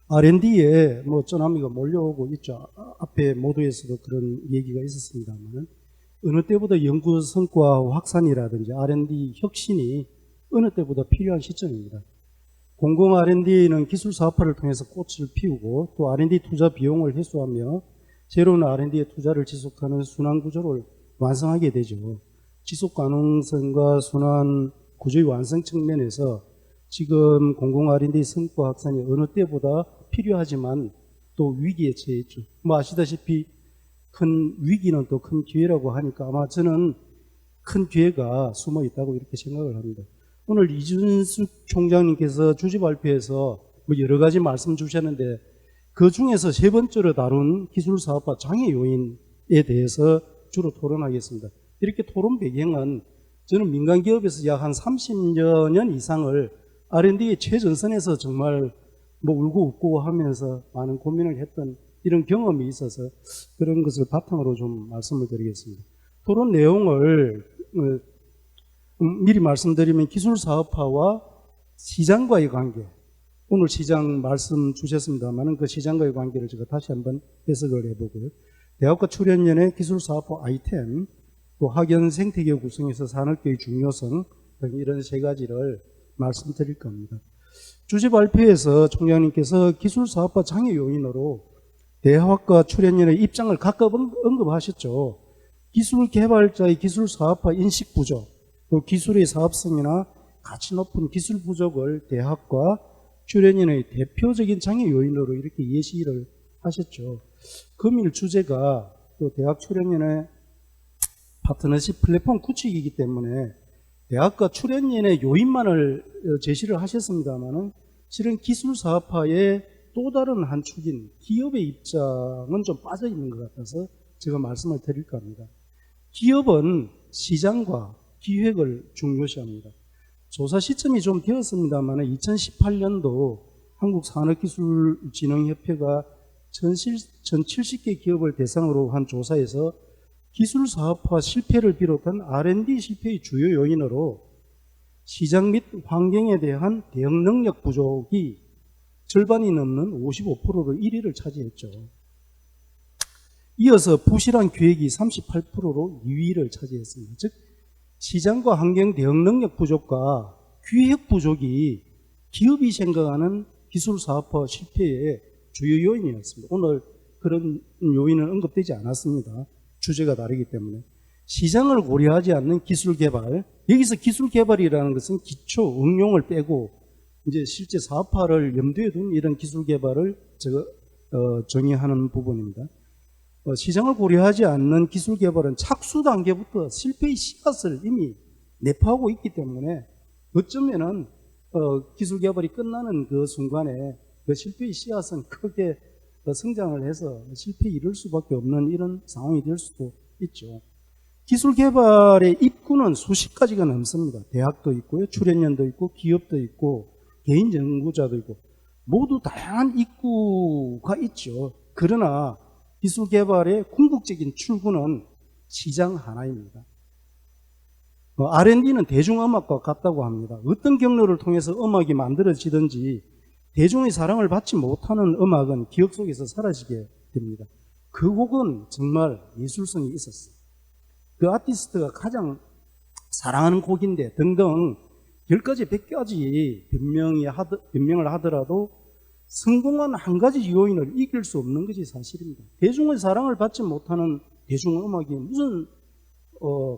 R&D에 쩌나미가 몰려오고 있죠. 앞에 모두에서도 그런 얘기가 있었습니다만 어느 때보다 연구 성과 확산이라든지 R&D 혁신이 어느 때보다 필요한 시점입니다. 공공 R&D는 기술 사업화를 통해서 꽃을 피우고 또 R&D 투자 비용을 회수하며 새로운 R&D에 투자를 지속하는 순환 구조를 완성하게 되죠. 지속 가능성과 순환 구조의 완성 측면에서 지금 공공 R&D 성과 확산이 어느 때보다 필요하지만 또 위기에 처해 있죠. 아시다시피 큰 위기는 또 큰 기회라고 하니까 아마 저는 큰 기회가 숨어 있다고 이렇게 생각을 합니다. 오늘 이준숙 총장님께서 주지 발표에서 여러 가지 말씀 주셨는데 그 중에서 세 번째로 다룬 기술 사업화 장애 요인에 대해서 주로 토론하겠습니다. 이렇게 토론 배경은 저는 민간 기업에서 약 한 30여 년 이상을 R&D의 최전선에서 정말 울고 웃고 하면서 많은 고민을 했던 이런 경험이 있어서 그런 것을 바탕으로 좀 말씀을 드리겠습니다. 토론 내용을 미리 말씀드리면 기술 사업화와 시장과의 관계, 오늘 시장 말씀 주셨습니다만 그 시장과의 관계를 제가 다시 한번 해석을 해보고요. 대학과 출연연의 기술 사업화 아이템, 또 학연 생태계 구성에서 산업계의 중요성 등 이런 세 가지를 말씀드릴 겁니다. 주제 발표에서 총장님께서 기술 사업화 장애 요인으로 대학과 출연연의 입장을 각각 언급하셨죠. 기술 개발자의 기술 사업화 인식 부족, 또 기술의 사업성이나 가치 높은 기술 부족을 대학과 출연인의 대표적인 장애 요인으로 이렇게 예시를 하셨죠. 금일 주제가 또 대학 출연인의 파트너십 플랫폼 구축이기 때문에 대학과 출연인의 요인만을 제시를 하셨습니다만은 실은 기술 사업화의 또 다른 한 축인 기업의 입장은 좀 빠져 있는 것 같아서 제가 말씀을 드릴까 합니다. 기업은 시장과 기획을 중요시합니다. 조사 시점이 좀 되었습니다만 2018년도 한국산업기술진흥협회가 1070개 기업을 대상으로 한 조사에서 기술 사업화 실패를 비롯한 R&D 실패의 주요 요인으로 시장 및 환경에 대한 대응 능력 부족이 절반이 넘는 55%로 1위를 차지했죠. 이어서 부실한 기획이 38%로 2위를 차지했습니다. 즉 시장과 환경 대응 능력 부족과 기획 부족이 기업이 생각하는 기술 사업화 실패의 주요 요인이었습니다. 오늘 그런 요인은 언급되지 않았습니다. 주제가 다르기 때문에. 시장을 고려하지 않는 기술 개발, 여기서 기술 개발이라는 것은 기초 응용을 빼고 이제 실제 사업화를 염두에 둔 이런 기술 개발을 제가 정의하는 부분입니다. 시장을 고려하지 않는 기술 개발은 착수 단계부터 실패의 씨앗을 이미 내포하고 있기 때문에 어쩌면은 기술 개발이 끝나는 그 순간에 그 실패의 씨앗은 크게 성장을 해서 실패에 이를 수밖에 없는 이런 상황이 될 수도 있죠. 기술 개발의 입구는 수십 가지가 넘습니다. 대학도 있고요, 출연연도 있고, 기업도 있고, 개인 연구자도 있고, 모두 다양한 입구가 있죠. 그러나 기술 개발의 궁극적인 출구는 시장 하나입니다. R&D는 대중음악과 같다고 합니다. 어떤 경로를 통해서 음악이 만들어지든지 대중의 사랑을 받지 못하는 음악은 기억 속에서 사라지게 됩니다. 그 곡은 정말 예술성이 있었어요. 그 아티스트가 가장 사랑하는 곡인데 등등 10가지, 100가지 변명을 하더라도 성공한 한 가지 요인을 이길 수 없는 것이 사실입니다. 대중의 사랑을 받지 못하는 대중음악이 무슨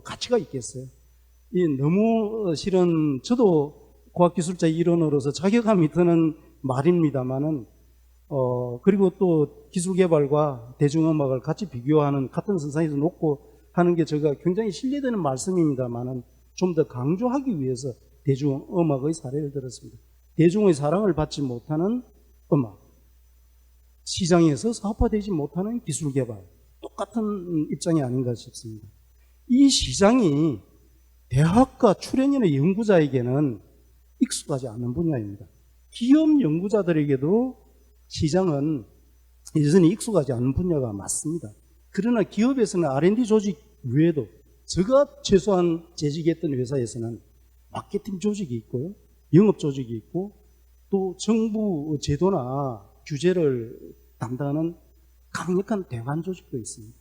가치가 있겠어요? 너무 실은 저도 과학기술자 일원으로서 자괴감이 드는 말입니다만은 그리고 또 기술개발과 대중음악을 같이 비교하는 같은 선상에서 놓고 하는 게 제가 굉장히 신뢰되는 말씀입니다만은 좀 더 강조하기 위해서 대중음악의 사례를 들었습니다. 대중의 사랑을 받지 못하는 음악. 시장에서 사업화되지 못하는 기술 개발, 똑같은 입장이 아닌가 싶습니다. 이 시장이 대학과 출연인의 연구자에게는 익숙하지 않은 분야입니다. 기업 연구자들에게도 시장은 여전히 익숙하지 않은 분야가 맞습니다. 그러나 기업에서는 R&D 조직 외에도 제가 최소한 재직했던 회사에서는 마케팅 조직이 있고요, 영업 조직이 있고, 또 정부 제도나 규제를 담당하는 강력한 대관 조직도 있습니다.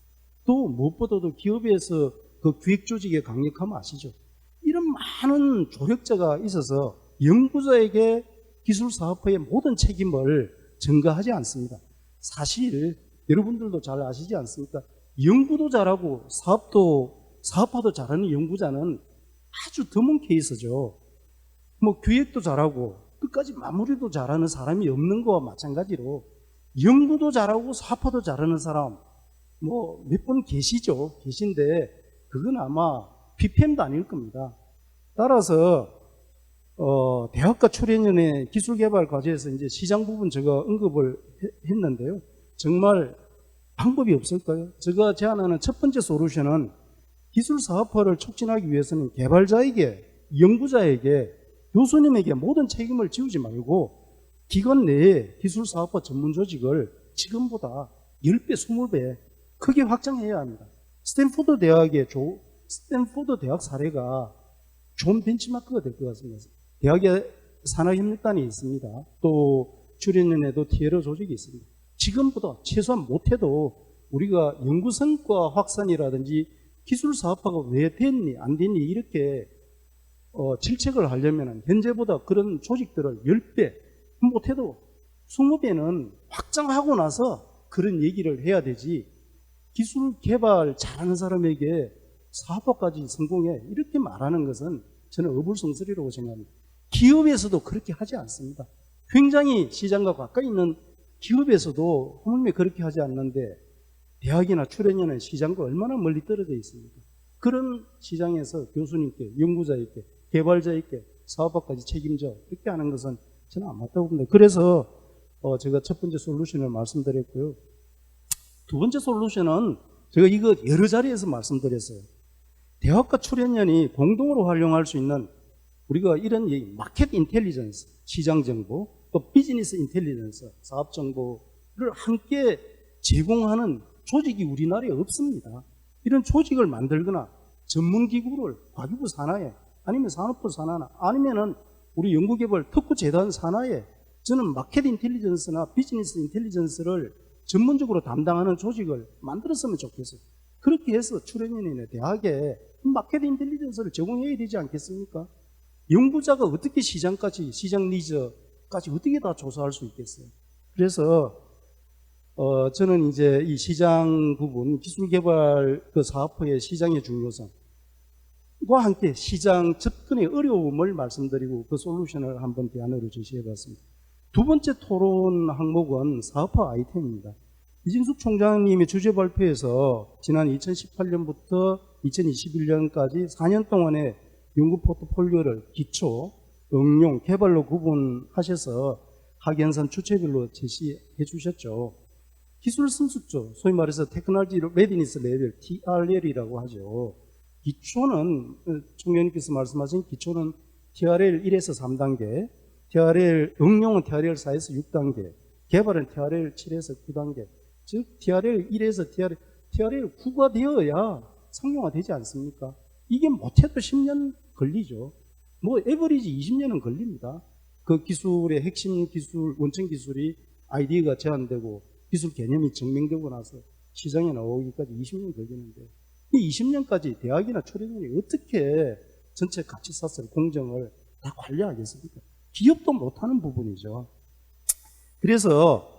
또 무엇보다도 기업에서 그 기획 조직의 강력함 아시죠? 이런 많은 조력자가 있어서 연구자에게 기술 사업화의 모든 책임을 전가하지 않습니다. 사실 여러분들도 잘 아시지 않습니까? 연구도 잘하고 사업화도 잘하는 연구자는 아주 드문 케이스죠. 뭐 기획도 잘하고 끝까지 마무리도 잘하는 사람이 없는 거와 마찬가지로 연구도 잘하고 사업화도 잘하는 사람 뭐 몇 분 계신데 그건 아마 PPM도 아닐 겁니다. 따라서 대학과 출연연의 기술개발 과제에서 이제 시장 부분 제가 언급을 했는데요. 정말 방법이 없을까요? 제가 제안하는 첫 번째 솔루션은 기술 사업화를 촉진하기 위해서는 개발자에게, 연구자에게, 교수님에게 모든 책임을 지우지 말고 기관 내에 기술 사업화 전문 조직을 지금보다 10배, 20배 크게 확장해야 합니다. 스탠포드 대학 사례가 좋은 벤치마크가 될 것 같습니다. 대학에 산학협력단이 있습니다. 또 출연연에도 TLO 조직이 있습니다. 지금보다 최소한 못해도 우리가 연구 성과 확산이라든지 기술 사업화가 왜 됐니 안 됐니 이렇게 질책을 하려면 현재보다 그런 조직들을 10배 못해도 20배는 확장하고 나서 그런 얘기를 해야 되지, 기술 개발 잘하는 사람에게 사업화까지 성공해 이렇게 말하는 것은 저는 어불성설이라고 생각합니다. 기업에서도 그렇게 하지 않습니다. 굉장히 시장과 가까이 있는 기업에서도 하물며 그렇게 하지 않는데 대학이나 출연연은 시장과 얼마나 멀리 떨어져 있습니까? 그런 시장에서 교수님께, 연구자에게, 개발자에게 사업화까지 책임져 이렇게 하는 것은 저는 안 맞다고 봅니다. 그래서 제가 첫 번째 솔루션을 말씀드렸고요. 두 번째 솔루션은 제가 이거 여러 자리에서 말씀드렸어요. 대학과 출연연이 공동으로 활용할 수 있는 우리가 이런 얘기, 마켓 인텔리전스, 시장 정보, 또 비즈니스 인텔리전스, 사업 정보를 함께 제공하는 조직이 우리나라에 없습니다. 이런 조직을 만들거나 전문기구를 과기부 산하에 아니면 산업부 산하나 아니면은 우리 연구개발 특구재단 산하에 저는 마켓 인텔리전스나 비즈니스 인텔리전스를 전문적으로 담당하는 조직을 만들었으면 좋겠어요. 그렇게 해서 출연연이나 대학에 마켓 인텔리전스를 제공해야 되지 않겠습니까? 연구자가 어떻게 시장 니즈까지 어떻게 다 조사할 수 있겠어요? 그래서 저는 이제 이 시장 부분, 기술개발 그 사업화의 시장의 중요성과 함께 시장 접근의 어려움을 말씀드리고 그 솔루션을 한번 대안으로 제시해봤습니다. 두 번째 토론 항목은 사업화 아이템입니다. 이진숙 총장님의 주제 발표에서 지난 2018년부터 2021년까지 4년 동안의 연구 포트폴리오를 기초, 응용, 개발로 구분하셔서 학연산 주체별로 제시해 주셨죠. 기술 성숙도, 소위 말해서 테크놀로지 레디니스 레벨, TRL이라고 하죠. 기초는, 총장님께서 말씀하신 기초는 TRL 1에서 3단계, TRL, 응용은 TRL 4에서 6단계, 개발은 TRL 7에서 9단계, 즉 TRL 1에서 TRL 9가 되어야 상용화되지 않습니까? 이게 못해도 10년 걸리죠. 뭐 에버리지 20년은 걸립니다. 그 기술의 핵심 기술, 원천 기술이 아이디어가 제한되고 기술 개념이 증명되고 나서 시장에 나오기까지 20년 걸리는데 이 20년까지 대학이나 출연연이 어떻게 전체 가치사슬 공정을 다 관리하겠습니까? 기업도 못하는 부분이죠. 그래서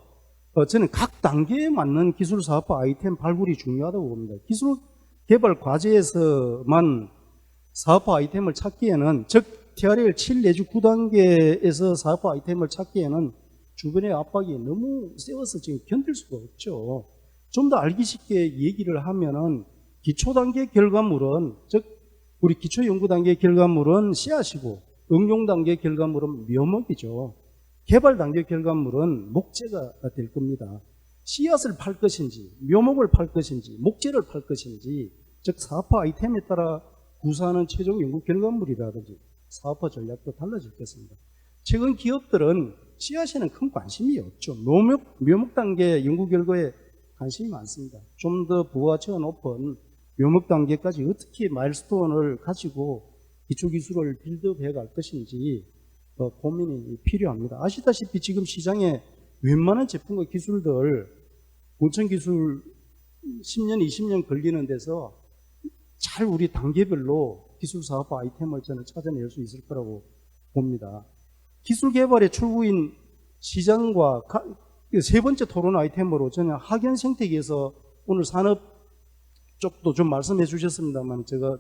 저는 각 단계에 맞는 기술 사업화 아이템 발굴이 중요하다고 봅니다. 기술 개발 과제에서만 사업화 아이템을 찾기에는, 즉 TRL 7 내지 9단계에서 사업화 아이템을 찾기에는 주변의 압박이 너무 세워서 지금 견딜 수가 없죠. 좀 더 알기 쉽게 얘기를 하면은 기초 단계 결과물은, 즉 우리 기초 연구 단계 결과물은 씨앗이고 응용 단계 결과물은 묘목이죠. 개발 단계 결과물은 목재가 될 겁니다. 씨앗을 팔 것인지, 묘목을 팔 것인지, 목재를 팔 것인지, 즉 사업화 아이템에 따라 구사하는 최종 연구 결과물이라든지 사업화 전략도 달라질 것입니다. 최근 기업들은 씨앗에는 큰 관심이 없죠. 묘목 단계 연구 결과에 관심이 많습니다. 좀 더 부가가치가 높은 묘목 단계까지 어떻게 마일스톤을 가지고 기초 기술을 빌드업해 갈 것인지 고민이 필요합니다. 아시다시피 지금 시장에 웬만한 제품과 기술들 원천 기술 10년, 20년 걸리는 데서 잘 우리 단계별로 기술 사업화 아이템을 저는 찾아낼 수 있을 거라고 봅니다. 기술 개발의 출구인 시장과 세 번째 토론 아이템으로 저는 학연 생태계에서 오늘 산업 쪽도 좀 말씀해 주셨습니다만 제가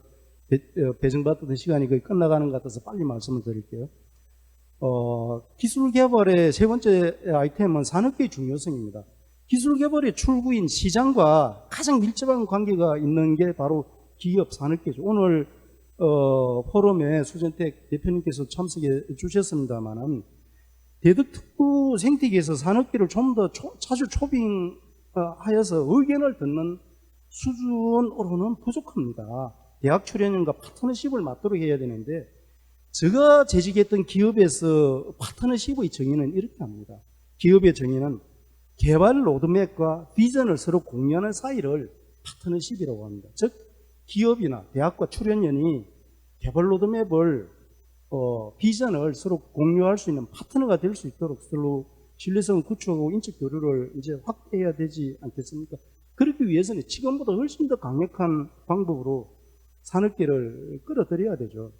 배정받던 시간이 거의 끝나가는 것 같아서 빨리 말씀을 드릴게요. 기술 개발의 세 번째 아이템은 산업계의 중요성입니다. 기술 개발의 출구인 시장과 가장 밀접한 관계가 있는 게 바로 기업 산업계죠. 오늘 포럼에 수전택 대표님께서 참석해 주셨습니다만은 대덕특구 생태계에서 산업계를 좀 더 자주 초빙하여서 의견을 듣는 수준으로는 부족합니다. 대학 출연연과 파트너십을 맞도록 해야 되는데 제가 재직했던 기업에서 파트너십의 정의는 이렇게 합니다. 기업의 정의는 개발 로드맵과 비전을 서로 공유하는 사이를 파트너십이라고 합니다. 즉 기업이나 대학과 출연연이 개발 로드맵을 비전을 서로 공유할 수 있는 파트너가 될 수 있도록 서로 신뢰성을 구축하고 인적 교류를 이제 확대해야 되지 않겠습니까? 그렇기 위해서는 지금보다 훨씬 더 강력한 방법으로 산업계를 끌어들여야 되죠.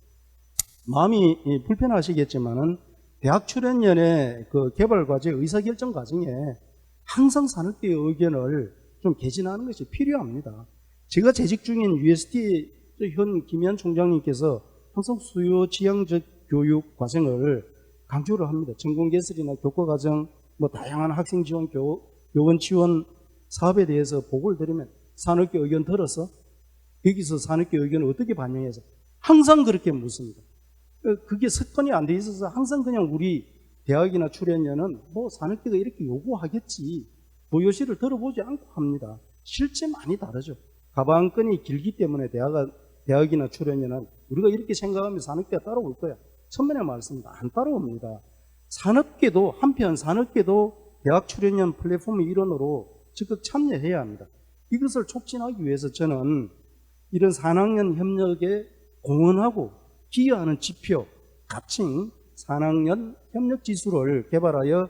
마음이 불편하시겠지만은 대학 출연연의 그 개발 과제 의사결정 과정에 항상 산업계의 의견을 좀 개진하는 것이 필요합니다. 제가 재직 중인 UST 현 김현 총장님께서 항상 수요 지향적 교육 과정을 강조를 합니다. 전공 개설이나 교과 과정, 다양한 학생 지원, 교원 지원 사업에 대해서 보고를 드리면 산업계 의견 들어서 여기서 산업계 의견을 어떻게 반영해서 항상 그렇게 묻습니다. 그게 습관이 안 돼 있어서 항상 그냥 우리 대학이나 출연연은 산업계가 이렇게 요구하겠지 요시를 들어보지 않고 합니다. 실제 많이 다르죠. 가방끈이 길기 때문에 대학이나 출연연은 우리가 이렇게 생각하면 산업계가 따라올 거야. 천만의 말씀입니다. 안 따라옵니다. 산업계도 한편 산업계도 대학 출연연 플랫폼의 일원으로 적극 참여해야 합니다. 이것을 촉진하기 위해서 저는 이런 산학연 협력에 공헌하고 기여하는 지표, 가칭 산학연 협력 지수를 개발하여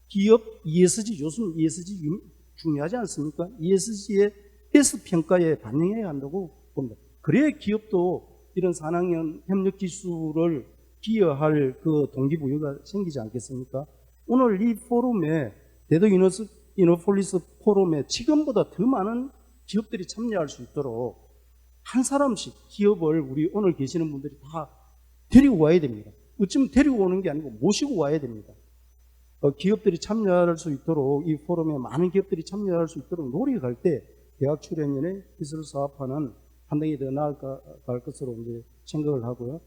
기업 ESG, 요즘 ESG 중요하지 않습니까? ESG의 베스트 평가에 반영해야 한다고 봅니다. 그래야 기업도 이런 산학연 협력 기술을 기여할 그 동기부여가 생기지 않겠습니까? 오늘 이 포럼에 대덕 이노폴리스 포럼에 지금보다 더 많은 기업들이 참여할 수 있도록 한 사람씩 기업을 우리 오늘 계시는 분들이 다 데리고 와야 됩니다. 어쩌면 데리고 오는 게 아니고 모시고 와야 됩니다. 기업들이 참여할 수 있도록 이 포럼에 많은 기업들이 참여할 수 있도록 노력할 때 대학 출연연의 기술 사업화는 한 단계 더 나아갈 것으로 이제 생각을 하고요.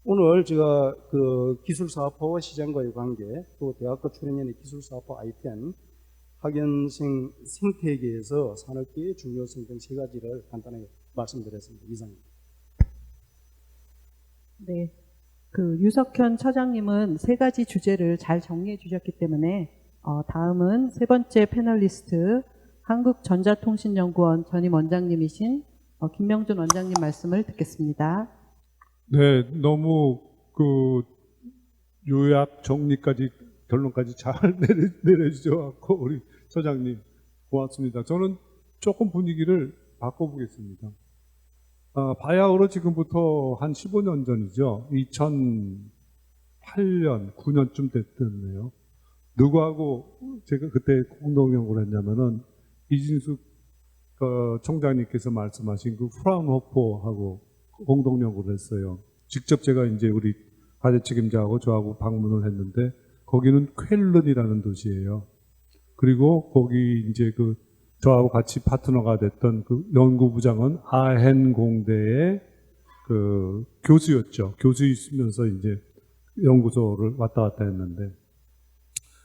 오늘 제가 그 기술 사업화와 시장과의 관계, 또 대학과 출연연의 기술 사업화 아이템, 학연생 생태계에서 산업계의 중요성 등 세 가지를 간단하게 말씀드렸습니다. 이상입니다. 네. 그 유석현 처장님은 세 가지 주제를 잘 정리해 주셨기 때문에 다음은 세 번째 패널리스트 한국전자통신연구원 전임 원장님이신 김명준 원장님 말씀을 듣겠습니다. 네, 너무 그 요약 정리까지 결론까지 잘 내려주셔서 우리 처장님 고맙습니다. 저는 조금 분위기를 바꿔보겠습니다. 바야흐로 지금부터 한 15년 전이죠. 2008년, 9년쯤 됐었네요. 누구하고 제가 그때 공동연구를 했냐면은 이진숙 총장님께서 말씀하신 그 프라운호퍼하고 공동연구를 했어요. 직접 제가 이제 우리 과제 책임자하고 저하고 방문을 했는데 거기는 쾰른이라는 도시예요. 그리고 거기 이제 그 저하고 같이 파트너가 됐던 그 연구부장은 아헨 공대의 그 교수였죠. 교수이시면서 이제 연구소를 왔다 갔다 했는데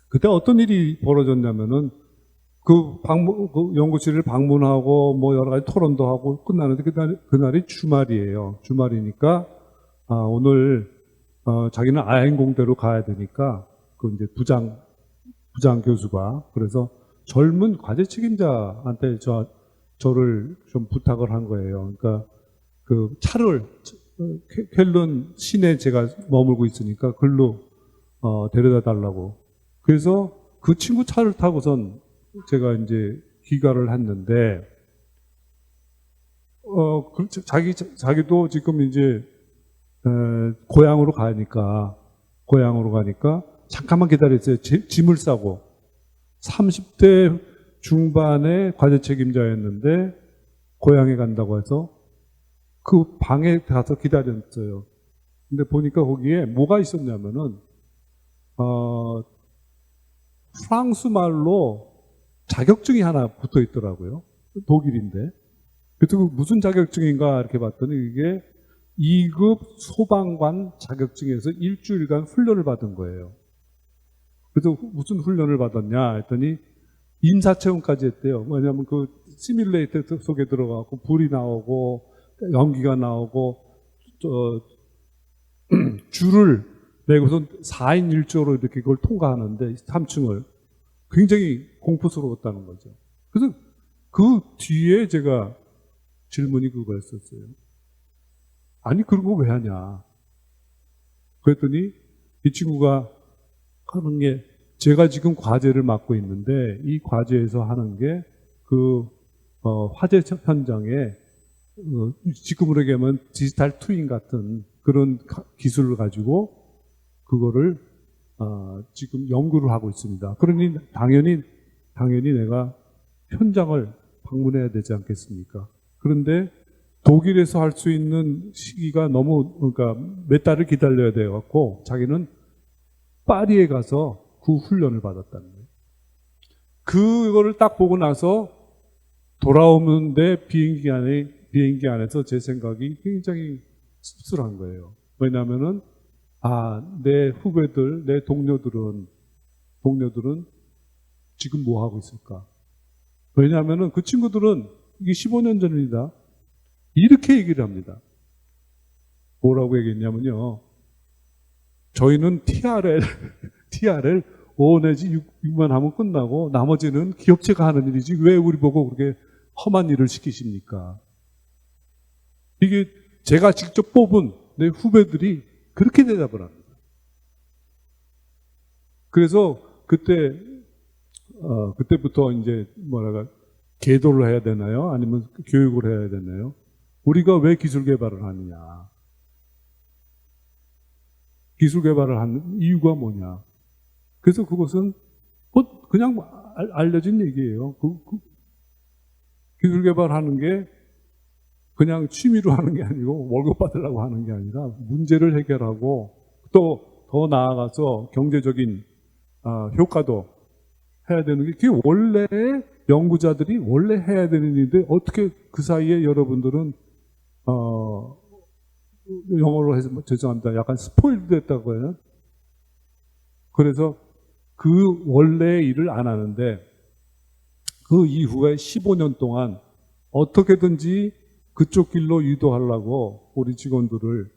그때 어떤 일이 벌어졌냐면은 그 연구실을 방문하고 뭐 여러 가지 토론도 하고 끝나는데 그날이 주말이에요. 주말이니까 오늘 자기는 아행공대로 가야 되니까 그 이제 부장 교수가 그래서 젊은 과제 책임자한테 저를 좀 부탁을 한 거예요. 그러니까 그 차를 쾰른 시내 제가 머물고 있으니까 글로 데려다 달라고. 그래서 그 친구 차를 타고선 제가 이제 귀가를 했는데 자기도 지금 이제 고향으로 가니까 잠깐만 기다렸어요. 짐을 싸고 30대 중반의 과제 책임자였는데 고향에 간다고 해서 그 방에 가서 기다렸어요. 근데 보니까 거기에 뭐가 있었냐면은 프랑스 말로 자격증이 하나 붙어 있더라고요. 독일인데. 그래서 무슨 자격증인가 이렇게 봤더니 이게 2급 소방관 자격증에서 일주일간 훈련을 받은 거예요. 그래서 무슨 훈련을 받았냐 했더니 인사체험까지 했대요. 왜냐하면 그 시뮬레이터 속에 들어가고 불이 나오고 연기가 나오고 줄을 내고선 4인 1조로 이렇게 그걸 통과하는데 3층을 굉장히 공포스러웠다는 거죠. 그래서 그 뒤에 제가 질문이 그거였었어요. 아니 그런 거 왜 하냐. 그랬더니 이 친구가 하는 게 제가 지금 과제를 맡고 있는데 이 과제에서 하는 게 그 화재 현장에 지금으로 얘기하면 디지털 트윈 같은 그런 기술을 가지고 그거를 지금 연구를 하고 있습니다. 그러니 당연히 내가 현장을 방문해야 되지 않겠습니까? 그런데 독일에서 할 수 있는 시기가 너무 그러니까 몇 달을 기다려야 돼 갖고 자기는 파리에 가서 그 훈련을 받았다는 거예요. 그거를 딱 보고 나서 돌아오는데 비행기 안에서 제 생각이 굉장히 씁쓸한 거예요. 왜냐하면은 내 후배들, 내 동료들은 지금 뭐 하고 있을까? 왜냐하면은 그 친구들은 이게 15년 전입니다. 이렇게 얘기를 합니다. 뭐라고 얘기했냐면요. 저희는 TRL 5 내지 6만 하면 끝나고 나머지는 기업체가 하는 일이지 왜 우리 보고 그렇게 험한 일을 시키십니까? 이게 제가 직접 뽑은 내 후배들이 그렇게 대답을 합니다. 그래서 그때부터 이제 계도를 해야 되나요? 아니면 교육을 해야 되나요? 우리가 왜 기술 개발을 하느냐? 기술 개발을 하는 이유가 뭐냐? 그래서 그것은 그냥 알려진 얘기예요. 기술 개발하는 게 그냥 취미로 하는 게 아니고 월급 받으려고 하는 게 아니라 문제를 해결하고 또 더 나아가서 경제적인 효과도 해야 되는 게 그게 원래 연구자들이 원래 해야 되는 일인데 어떻게 그 사이에 여러분들은 영어로 해서 죄송합니다. 약간 스포일드 됐다고 해요. 그래서 그 원래의 일을 안 하는데 그 이후에 15년 동안 어떻게든지 그쪽 길로 유도하려고 우리 직원들을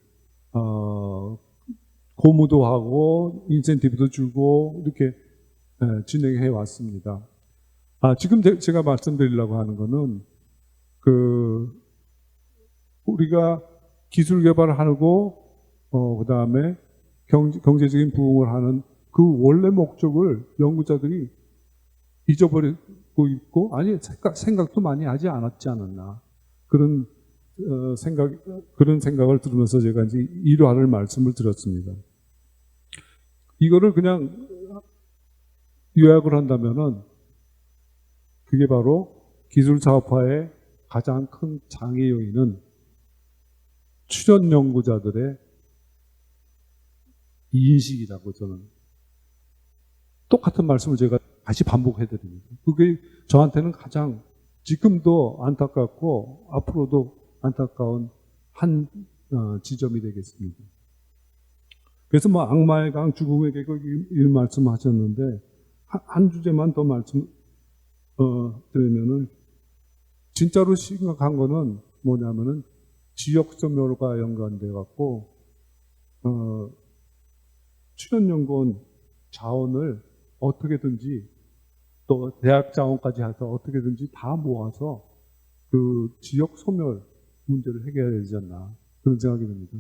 고무도 하고 인센티브도 주고 이렇게 진행해 왔습니다. 지금 제가 말씀드리려고 하는 거는 우리가 기술 개발을 하고 그다음에 경제적인 부흥을 하는 그 원래 목적을 연구자들이 잊어버리고 있고 생각도 많이 하지 않았지 않았나 그런 생각을 들으면서 제가 이제 일화를 말씀을 드렸습니다. 이거를 그냥 요약을 한다면은 그게 바로 기술 사업화의 가장 큰 장애 요인은 출연 연구자들의 인식이라고 저는 똑같은 말씀을 제가 다시 반복해 드립니다. 그게 저한테는 가장 지금도 안타깝고 앞으로도 안타까운 한 지점이 되겠습니다. 그래서 악마의 강, 죽음의 계곡 이 말씀하셨는데 한 주제만 더 들으면은 진짜로 심각한 거는 뭐냐면은 지역 소멸과 연관돼 갖고 출연연구원 자원을 어떻게든지 또 대학 자원까지 해서 어떻게든지 다 모아서 그 지역 소멸 문제를 해결해야 되지 않나 그런 생각이 듭니다.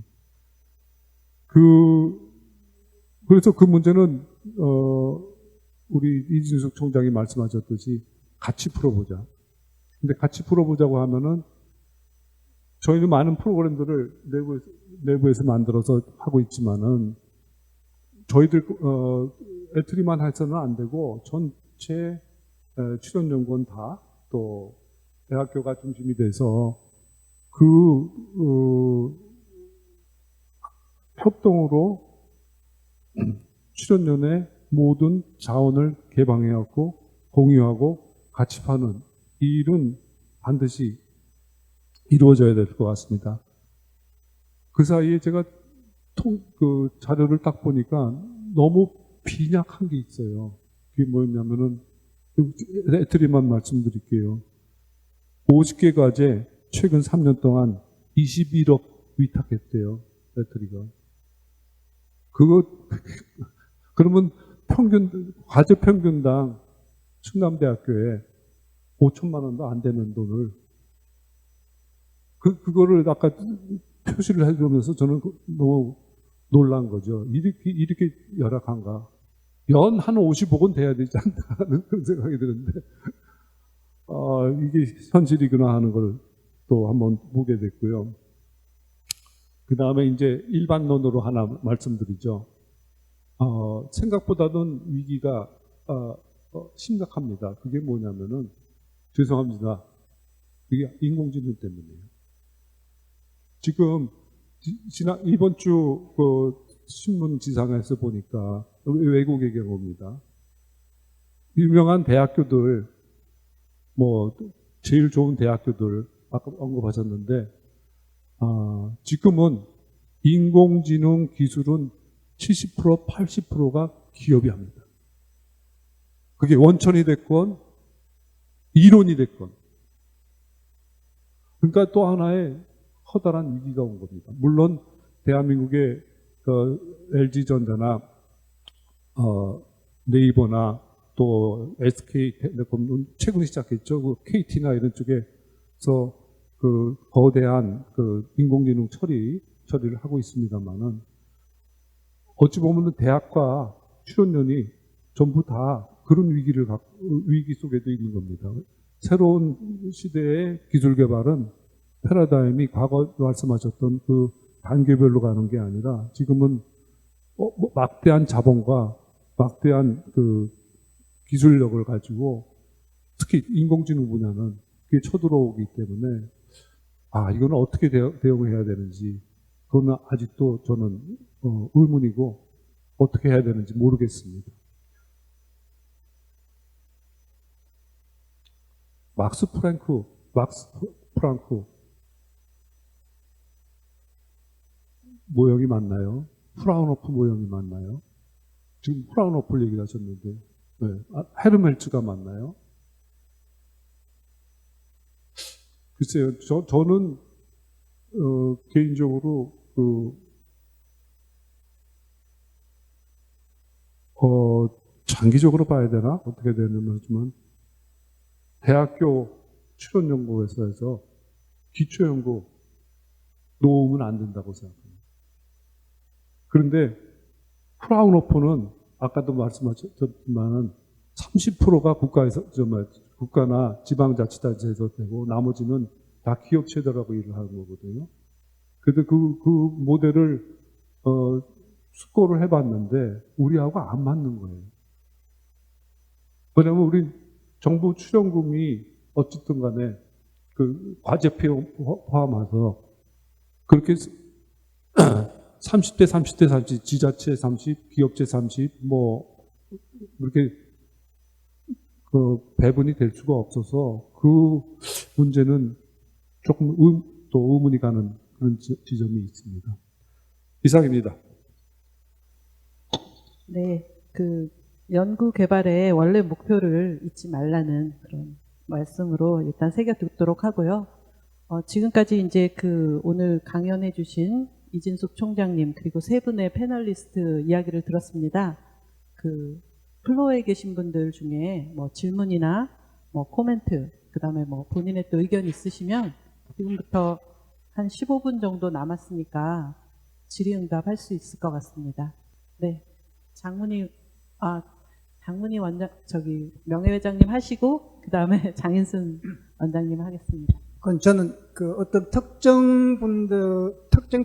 그래서 그 문제는 우리 이준석 총장이 말씀하셨듯이 같이 풀어보자. 근데 같이 풀어보자고 하면은 저희는 많은 프로그램들을 내부에서 만들어서 하고 있지만은 저희들 애트리만 해서는 안 되고 전체 출연연구원 다 또 대학교가 중심이 돼서 협동으로 출연연의 모든 자원을 개방해갖고 공유하고 같이 파는 이 일은 반드시 이루어져야 될 것 같습니다. 그 사이에 제가 그 자료를 딱 보니까 너무 빈약한 게 있어요. 그게 뭐였냐면은 애트리만 말씀드릴게요. 50개 과제 최근 3년 동안 21억 위탁했대요. 애트리가. 그러면 과제 평균당 충남대학교에 5천만 원도 안 되는 돈을 그거를 아까 표시를 해주면서 저는 너무 놀란 거죠. 이렇게 열악한가. 연 한 50억은 돼야 되지 않나 그런 생각이 드는데 이게 현실이구나 하는 걸 또 한번 보게 됐고요. 그 다음에 이제 일반론으로 하나 말씀드리죠. 생각보다는 위기가 심각합니다. 그게 뭐냐면은 죄송합니다. 이게 인공지능 때문이에요. 지금 이번 주 그 신문 지상에서 보니까 외국의 경우입니다. 유명한 대학교들 뭐 제일 좋은 대학교들 아까 언급하셨는데 지금은 인공지능 기술은 70% 80%가 기업이 합니다. 그게 원천이 됐건 이론이 됐건. 그러니까 또 하나의 커다란 위기가 온 겁니다. 물론 대한민국의 LG전자나 네이버나 또 SK텔레콤은 최근 시작했죠. 그 KT나 이런 쪽에서 그 거대한 그 인공지능 처리를 하고 있습니다만은 어찌 보면 대학과 출연연이 전부 다 그런 위기 속에도 있는 겁니다. 새로운 시대의 기술 개발은 패러다임이 과거 말씀하셨던 그 단계별로 가는 게 아니라 지금은 막대한 자본과 막대한 그 기술력을 가지고 특히 인공지능 분야는 그게 쳐들어오기 때문에 이거는 어떻게 대응해야 되는지 그거는 아직도 저는 의문이고 어떻게 해야 되는지 모르겠습니다. 막스 프랑크 모형이 맞나요? 프라운호프 모형이 맞나요? 지금 프라운호프를 얘기를 하셨는데 네. 헤르멜츠가 맞나요? 글쎄요, 저는 개인적으로 장기적으로 봐야 되나 어떻게 되는 거지만 대학교 출연연구회사에서 기초연구 놓으면 안 된다고 생각합니다. 그런데 프라운호프는 아까도 말씀하셨지만 30%가 국가나 지방자치단체에서 되고 나머지는 다 기업체들하고 일을 하는 거거든요. 그래서 그 모델을 숙고를 해봤는데 우리하고 안 맞는 거예요. 왜냐하면 우리 정부 출연금이 어쨌든 간에 그 과제費에 포함해서 그렇게 30대 30, 지자체 30, 기업체 30, 그렇게 배분이 될 수가 없어서 그 문제는 조금 또 의문이 가는 그런 지점이 있습니다. 이상입니다. 네, 연구 개발의 원래 목표를 잊지 말라는 그런 말씀으로 일단 새겨 듣도록 하고요. 지금까지 이제 오늘 강연해 주신 이진숙 총장님 그리고 세 분의 패널리스트 이야기를 들었습니다. 플로어에 계신 분들 중에 뭐 질문이나 뭐 코멘트, 그다음에 뭐 본인의 또 의견 있으시면 지금부터 한 15분 정도 남았으니까 질의응답할 수 있을 것 같습니다. 네, 장문희 원장 명예회장님 하시고 그다음에 장인순 원장님 하겠습니다. 그건 저는 어떤 특정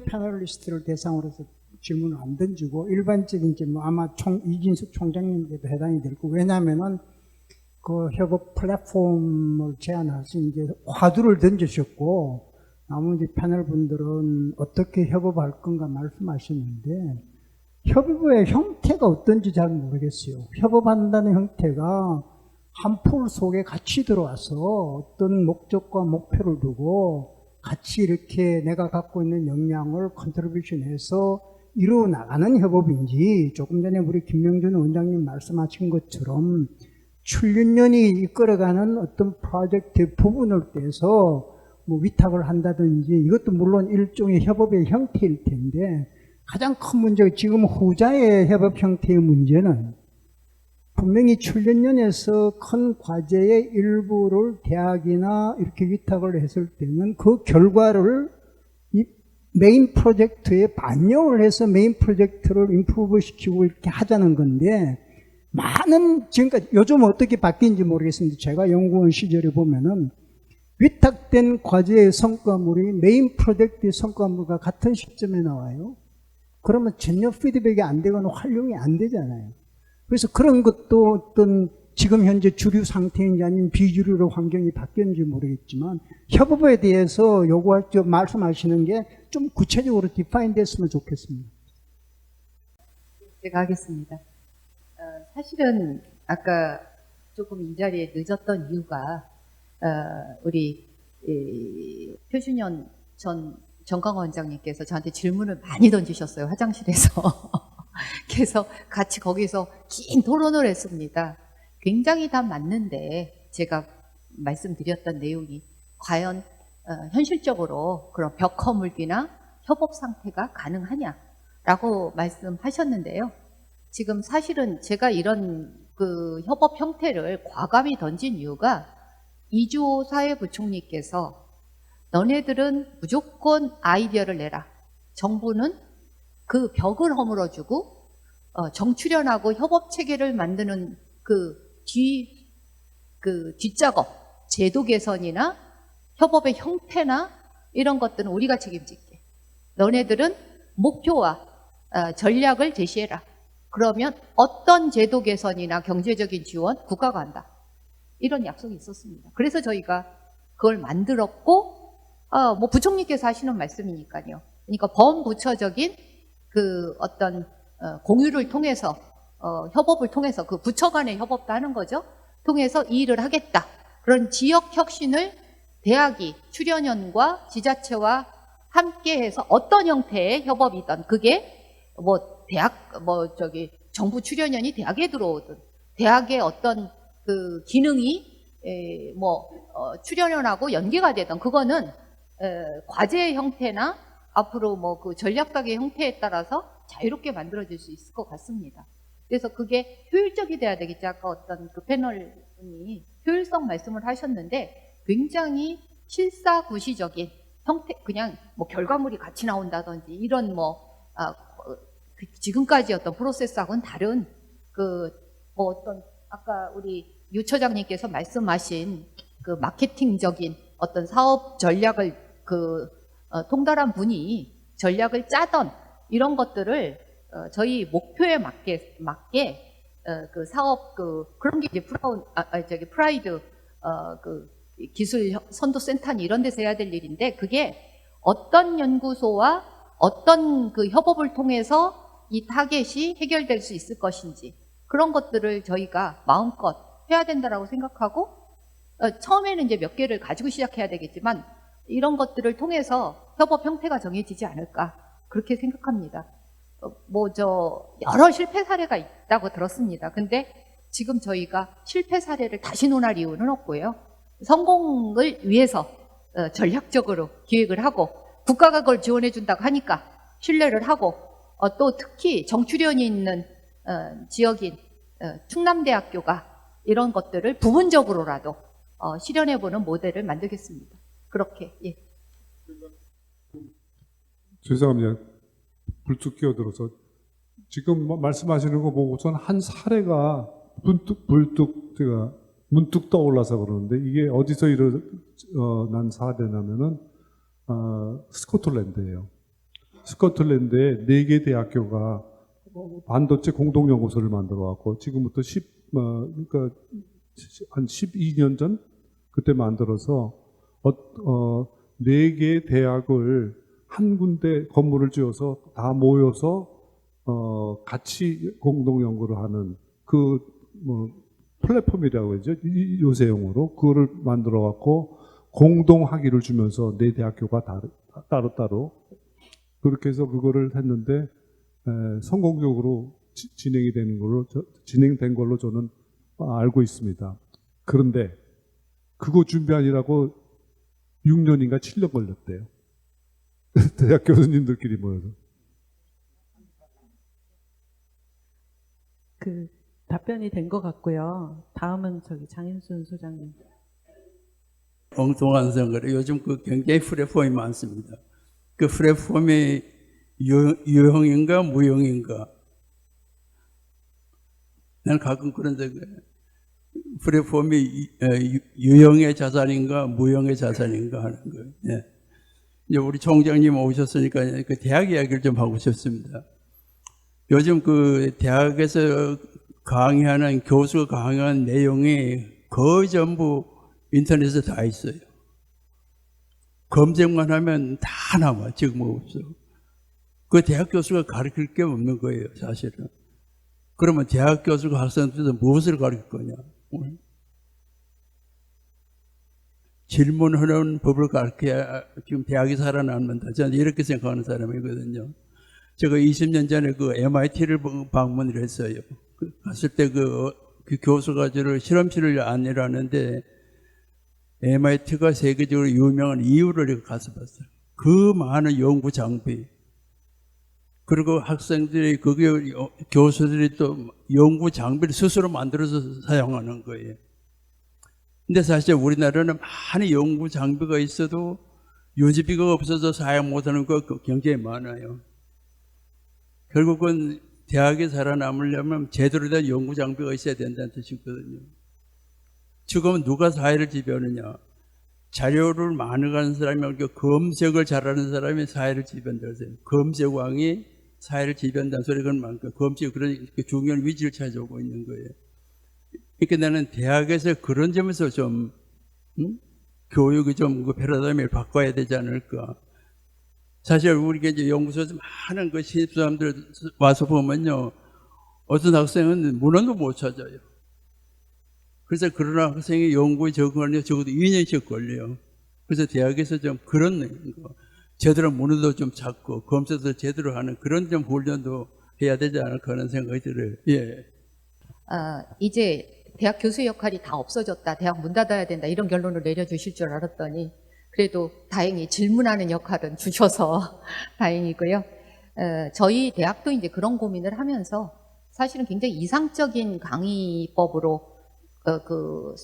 패널리스트를 대상으로서 질문을 안 던지고 일반적인 질문 아마 이진숙 총장님께도 해당이 될 거고, 왜냐하면은 그 협업 플랫폼을 제안하신 이제 화두를 던지셨고 나머지 패널 분들은 어떻게 협업할 건가 말씀하시는데 협업의 형태가 어떤지 잘 모르겠어요. 협업한다는 형태가 한 풀 속에 같이 들어와서 어떤 목적과 목표를 두고 같이 이렇게 내가 갖고 있는 역량을 컨트리뷰션해서 이루어 나가는 협업인지, 조금 전에 우리 김명준 원장님 말씀하신 것처럼 출연연이 이끌어가는 어떤 프로젝트 부분을 떼서 뭐 위탁을 한다든지, 이것도 물론 일종의 협업의 형태일 텐데, 가장 큰 문제가 지금 후자의 협업 형태의 문제는 분명히 출연연에서 큰 과제의 일부를 대학이나 이렇게 위탁을 했을 때는 그 결과를 이 메인 프로젝트에 반영을 해서 메인 프로젝트를 임프루브 시키고 이렇게 하자는 건데, 많은 지금까지 요즘 어떻게 바뀐지 모르겠습니다. 제가 연구원 시절에 보면은 위탁된 과제의 성과물이 메인 프로젝트의 성과물과 같은 시점에 나와요. 그러면 전혀 피드백이 안 되거나 활용이 안 되잖아요. 그래서 그런 것도 어떤 지금 현재 주류 상태인지 아니면 비주류로 환경이 바뀌었는지 모르겠지만 협업에 대해서 말씀하시는 게 좀 구체적으로 디파인 됐으면 좋겠습니다. 제가 하겠습니다. 사실은 아까 조금 이 자리에 늦었던 이유가 우리 표준현 전 정강 원장님께서 저한테 질문을 많이 던지셨어요. 화장실에서. 그래서 같이 거기서 긴 토론을 했습니다. 굉장히 다 맞는데 제가 말씀드렸던 내용이 과연 현실적으로 그런 벽 허물기나 협업 상태가 가능하냐라고 말씀하셨는데요. 지금 사실은 제가 이런 협업 형태를 과감히 던진 이유가 이주호 사회부총리께서 너네들은 무조건 아이디어를 내라. 정부는 그 벽을 허물어주고 정출연하고 협업 체계를 만드는 뒷작업, 제도 개선이나 협업의 형태나 이런 것들은 우리가 책임질게. 너네들은 목표와 전략을 제시해라. 그러면 어떤 제도 개선이나 경제적인 지원 국가가 한다. 이런 약속이 있었습니다. 그래서 저희가 그걸 만들었고, 뭐 부총리께서 하시는 말씀이니까요. 그러니까 범부처적인 어떤 공유를 통해서 협업을 통해서 그 부처 간의 협업도 하는 거죠. 통해서 이 일을 하겠다. 그런 지역 혁신을 대학이 출연연과 지자체와 함께해서 어떤 형태의 협업이든 그게 정부 출연연이 대학에 들어오든 대학의 어떤 기능이 출연연하고 연계가 되든 그거는 과제의 형태나 앞으로 전략각의 형태에 따라서 자유롭게 만들어질 수 있을 것 같습니다. 그래서 그게 효율적이 돼야 되겠지. 아까 어떤 패널분이 효율성 말씀을 하셨는데 굉장히 실사구시적인 형태, 그냥 결과물이 같이 나온다든지 이런 지금까지 어떤 프로세스하고는 다른 어떤 아까 우리 유 처장님께서 말씀하신 마케팅적인 어떤 사업 전략을 통달한 분이 전략을 짜던 이런 것들을 저희 목표에 맞게 사업 그런 게 이제 프라이드 기술 선도 센터니 이런 데서 해야 될 일인데 그게 어떤 연구소와 어떤 협업을 통해서 이 타겟이 해결될 수 있을 것인지 그런 것들을 저희가 마음껏 해야 된다라고 생각하고 처음에는 이제 몇 개를 가지고 시작해야 되겠지만 이런 것들을 통해서 협업 형태가 정해지지 않을까 그렇게 생각합니다. 여러 실패 사례가 있다고 들었습니다. 근데 지금 저희가 실패 사례를 다시 논할 이유는 없고요. 성공을 위해서 전략적으로 기획을 하고 국가가 그걸 지원해 준다고 하니까 신뢰를 하고 또 특히 정출연이 있는 지역인 충남대학교가 이런 것들을 부분적으로라도 실현해보는 모델을 만들겠습니다. 그렇게. 예. 죄송합니다. 불쑥 끼어들어서 지금 말씀하시는 거 보고선 한 사례가 문득 떠올라서 그러는데 이게 어디서 일어난 사례냐면은 스코틀랜드예요. 스코틀랜드에 4개 대학교가 반도체 공동연구소를 만들어 갖고 지금부터 그러니까 한 12년 전 그때 만들어서 4개 대학을 한 군데 건물을 지어서 다 모여서 같이 공동 연구를 하는 플랫폼이라고 하죠. 요새용어로 그거를 만들어 갖고 공동 학위를 주면서 4대학교가 따로따로 그렇게 해서 그거를 했는데 성공적으로 진행된 걸로 저는 알고 있습니다. 그런데 그거 준비하느라고 6년인가 7년 걸렸대요. 대학 교수님들끼리 모여서. 답변이 된 것 같고요. 다음은 장인순 소장님. 엉뚱한 생각을 요즘 굉장히 플랫폼이 많습니다. 그 플랫폼이 유형인가 무형인가? 나는 가끔 그런 생각. 플랫폼이 유형의 자산인가 무형의 자산인가 하는 거예요. 예. 이제 우리 총장님 오셨으니까 그 대학 이야기를 좀 하고 싶습니다. 요즘 대학에서 강의하는 교수가 강의하는 내용이 거의 전부 인터넷에 다 있어요. 검색만 하면 다 나와. 지금 없어. 그 대학 교수가 가르칠 게 없는 거예요, 사실은. 그러면 대학 교수가 학생들한테 무엇을 가르칠 거냐? 질문하는 법을 가르쳐야 지금 대학이 살아남는다. 저는 이렇게 생각하는 사람이거든요. 제가 20년 전에 MIT를 방문을 했어요. 갔을 때 그 교수가 저를 실험실을 안내를 하는데 MIT가 세계적으로 유명한 이유를 가서 봤어요. 그 많은 연구 장비. 그리고 학생들이, 교수들이 또 연구 장비를 스스로 만들어서 사용하는 거예요. 근데 사실 우리나라는 많은 연구 장비가 있어도 유지비가 없어서 사용 못하는 거 굉장히 많아요. 결국은 대학에 살아남으려면 제대로 된 연구 장비가 있어야 된다는 뜻이거든요. 지금은 누가 사회를 지배하느냐? 자료를 많이 가는 사람이 검색을 잘하는 사람이 사회를 지배한다고 해요. 검색왕이 사회를 지배한다는 소리가 많고 검색이 그런 중요한 위치를 차지하고 있는 거예요. 그러니까 나는 대학에서 그런 점에서 좀 교육이 좀 패러다임을 바꿔야 되지 않을까. 사실 우리가 이제 연구소에서 많은 신입사람들 와서 보면요, 어떤 학생은 문헌도 못 찾아요. 그래서 그런 학생이 연구에 적응하려면 적어도 2년씩 걸려요. 그래서 대학에서 좀 그런 거, 제대로 문헌도 좀 찾고 검색도 제대로 하는 그런 좀 훈련도 해야 되지 않을까 하는 생각이 들어요. 예. 이제 대학 교수의 역할이 다 없어졌다, 대학 문 닫아야 된다, 이런 결론을 내려주실 줄 알았더니 그래도 다행히 질문하는 역할은 주셔서 다행이고요. 저희 대학도 이제 그런 고민을 하면서 사실은 굉장히 이상적인 강의법으로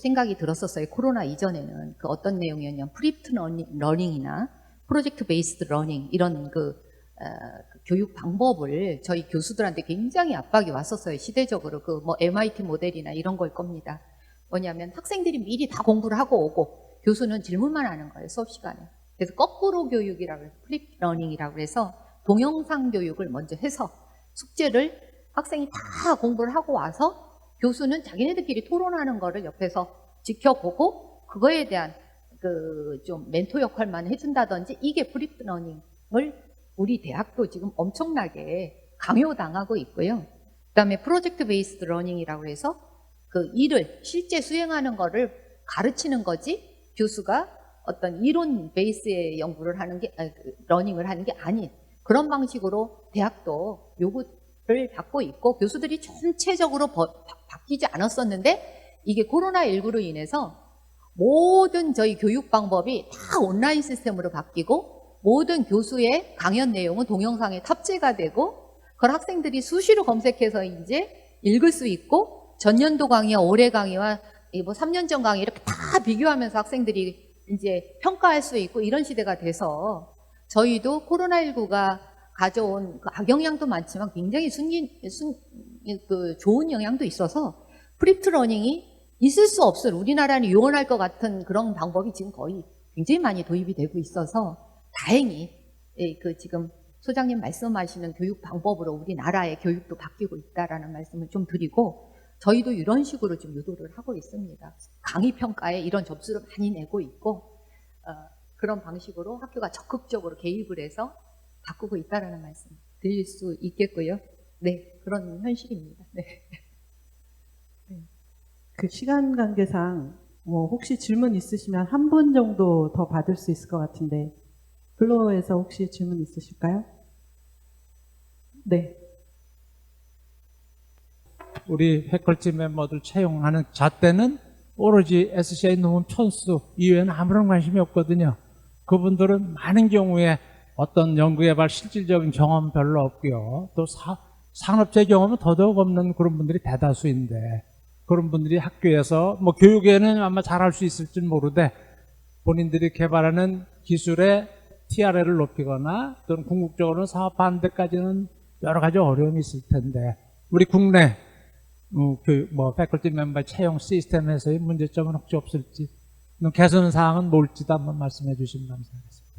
생각이 들었었어요. 코로나 이전에는 어떤 내용이었냐면 프리프트 러닝이나 프로젝트 베이스드 러닝 이런 교육 방법을 저희 교수들한테 굉장히 압박이 왔었어요. 시대적으로 MIT 모델이나 이런 걸 겁니다. 뭐냐면 학생들이 미리 다 공부를 하고 오고 교수는 질문만 하는 거예요, 수업 시간에. 그래서 거꾸로 교육이라고 해서 플립 러닝이라고 해서 동영상 교육을 먼저 해서 숙제를 학생이 다 공부를 하고 와서 교수는 자기네들끼리 토론하는 거를 옆에서 지켜보고 그거에 대한 좀 멘토 역할만 해준다든지, 이게 플립 러닝을 우리 대학도 지금 엄청나게 강요당하고 있고요. 그다음에 프로젝트 베이스드 러닝이라고 해서 일을 실제 수행하는 거를 가르치는 거지, 교수가 어떤 이론 베이스의 연구를 하는 게, 러닝을 하는 게 아닌 그런 방식으로 대학도 요구를 받고 있고 교수들이 전체적으로 바뀌지 않았었는데 이게 코로나19로 인해서 모든 저희 교육 방법이 다 온라인 시스템으로 바뀌고 모든 교수의 강연 내용은 동영상에 탑재가 되고 그걸 학생들이 수시로 검색해서 이제 읽을 수 있고 전년도 강의와 올해 강의와 뭐 3년 전 강의 이렇게 다 비교하면서 학생들이 이제 평가할 수 있고 이런 시대가 돼서 저희도 코로나19가 가져온 그 악영향도 많지만 굉장히 좋은 영향도 있어서 프리프트 러닝이 있을 수 없을 우리나라는 유언할 것 같은 그런 방법이 지금 거의 굉장히 많이 도입이 되고 있어서 다행히 그 지금 소장님 말씀하시는 교육 방법으로 우리나라의 교육도 바뀌고 있다라는 말씀을 좀 드리고 저희도 이런 식으로 좀 유도를 하고 있습니다. 강의 평가에 이런 접수를 많이 내고 있고 그런 방식으로 학교가 적극적으로 개입을 해서 바꾸고 있다라는 말씀 드릴 수 있겠고요. 네, 그런 현실입니다. 네. 그 시간 관계상 뭐 혹시 질문 있으시면 한 분 정도 더 받을 수 있을 것 같은데 플로어에서 혹시 질문 있으실까요? 네. 우리 패컬티 멤버들 채용하는 잣대는 오로지 SCI 논문 편수 이외에는 아무런 관심이 없거든요. 그분들은 많은 경우에 어떤 연구개발 실질적인 경험 별로 없고요. 또 산업체 경험은 더더욱 없는 그런 분들이 대다수인데 그런 분들이 학교에서 뭐 교육에는 아마 잘할 수 있을지 모르되 본인들이 개발하는 기술의 TRL을 높이거나 또는 궁극적으로는 사업하는 데까지는 여러 가지 어려움이 있을 텐데 우리 국내 패컬티 멤버 채용 시스템에서의 문제점은 혹시 없을지 개선 사항은 뭘지도 한번 말씀해 주시면 감사하겠습니다.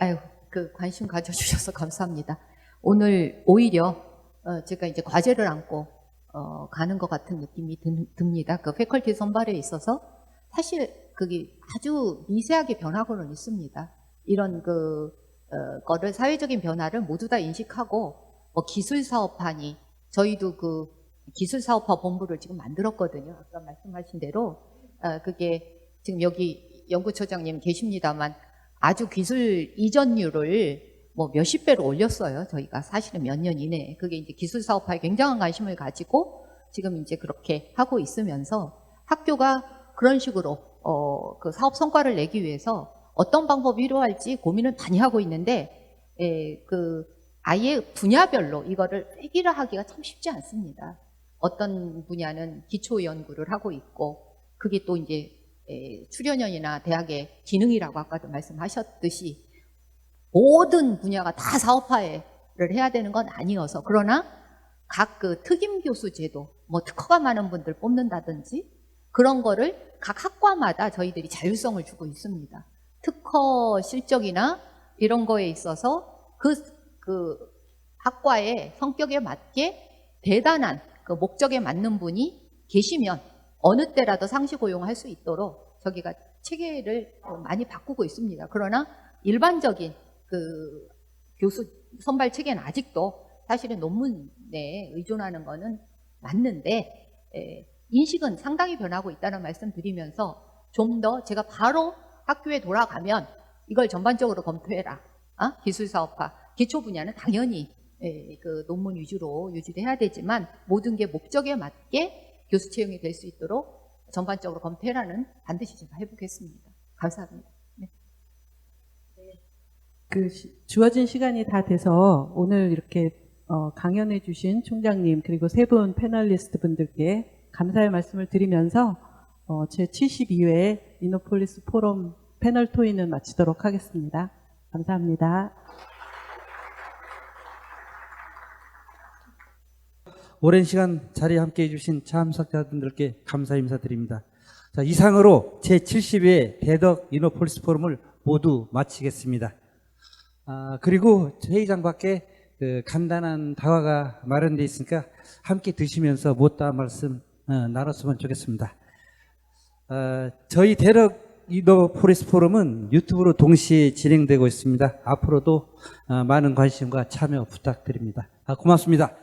아유, 그 관심 가져주셔서 감사합니다. 오늘 오히려 제가 이제 과제를 안고 가는 것 같은 느낌이 듭니다. 그 패컬티 선발에 있어서 사실 그게 아주 미세하게 변하고는 있습니다. 이런 거를 사회적인 변화를 모두 다 인식하고 기술 사업하니 저희도 그 기술 사업화 본부를 지금 만들었거든요. 아까 말씀하신 대로 그게 지금 여기 연구처장님 계십니다만 아주 기술 이전율을 뭐 몇십 배로 올렸어요. 저희가 사실은 몇 년 이내에. 그게 이제 기술 사업화에 굉장한 관심을 가지고 지금 이제 그렇게 하고 있으면서 학교가 그런 식으로 그 사업 성과를 내기 위해서 어떤 방법이 필요할지 고민을 많이 하고 있는데 아예 분야별로 이거를 획일화하기가 참 쉽지 않습니다. 어떤 분야는 기초 연구를 하고 있고 그게 또 이제 출연연이나 대학의 기능이라고 아까도 말씀하셨듯이 모든 분야가 다 사업화를 해야 되는 건 아니어서 그러나 각 그 특임 교수 제도 뭐 특허가 많은 분들 뽑는다든지 그런 거를 각 학과마다 저희들이 자율성을 주고 있습니다. 특허 실적이나 이런 거에 있어서 그 학과의 성격에 맞게 대단한 그 목적에 맞는 분이 계시면 어느 때라도 상시 고용할 수 있도록 저기가 체계를 많이 바꾸고 있습니다. 그러나 일반적인 그 교수 선발 체계는 아직도 사실은 논문에 의존하는 거는 맞는데 인식은 상당히 변하고 있다는 말씀 드리면서 좀 더 제가 바로 학교에 돌아가면 이걸 전반적으로 검토해라. 기술 사업화, 기초 분야는 당연히 그 논문 위주로 유지를 해야 되지만 모든 게 목적에 맞게 교수 채용이 될 수 있도록 전반적으로 검토해라는 반드시 제가 해보겠습니다. 감사합니다. 네. 주어진 시간이 다 돼서 오늘 이렇게 강연해 주신 총장님 그리고 세 분 패널리스트 분들께 감사의 말씀을 드리면서 제72회 이노폴리스 포럼 패널 토의는 마치도록 하겠습니다. 감사합니다. 오랜 시간 자리에 함께해 주신 참석자분들께 감사 인사드립니다. 자, 이상으로 제70회 대덕 이노폴리스 포럼을 모두 마치겠습니다. 그리고 회의장 밖에 간단한 다과가 마련되어 있으니까 함께 드시면서 못다한 말씀 나눴으면 좋겠습니다. 저희 대덕 이노폴리스 포럼은 유튜브로 동시에 진행되고 있습니다. 앞으로도 많은 관심과 참여 부탁드립니다. 고맙습니다.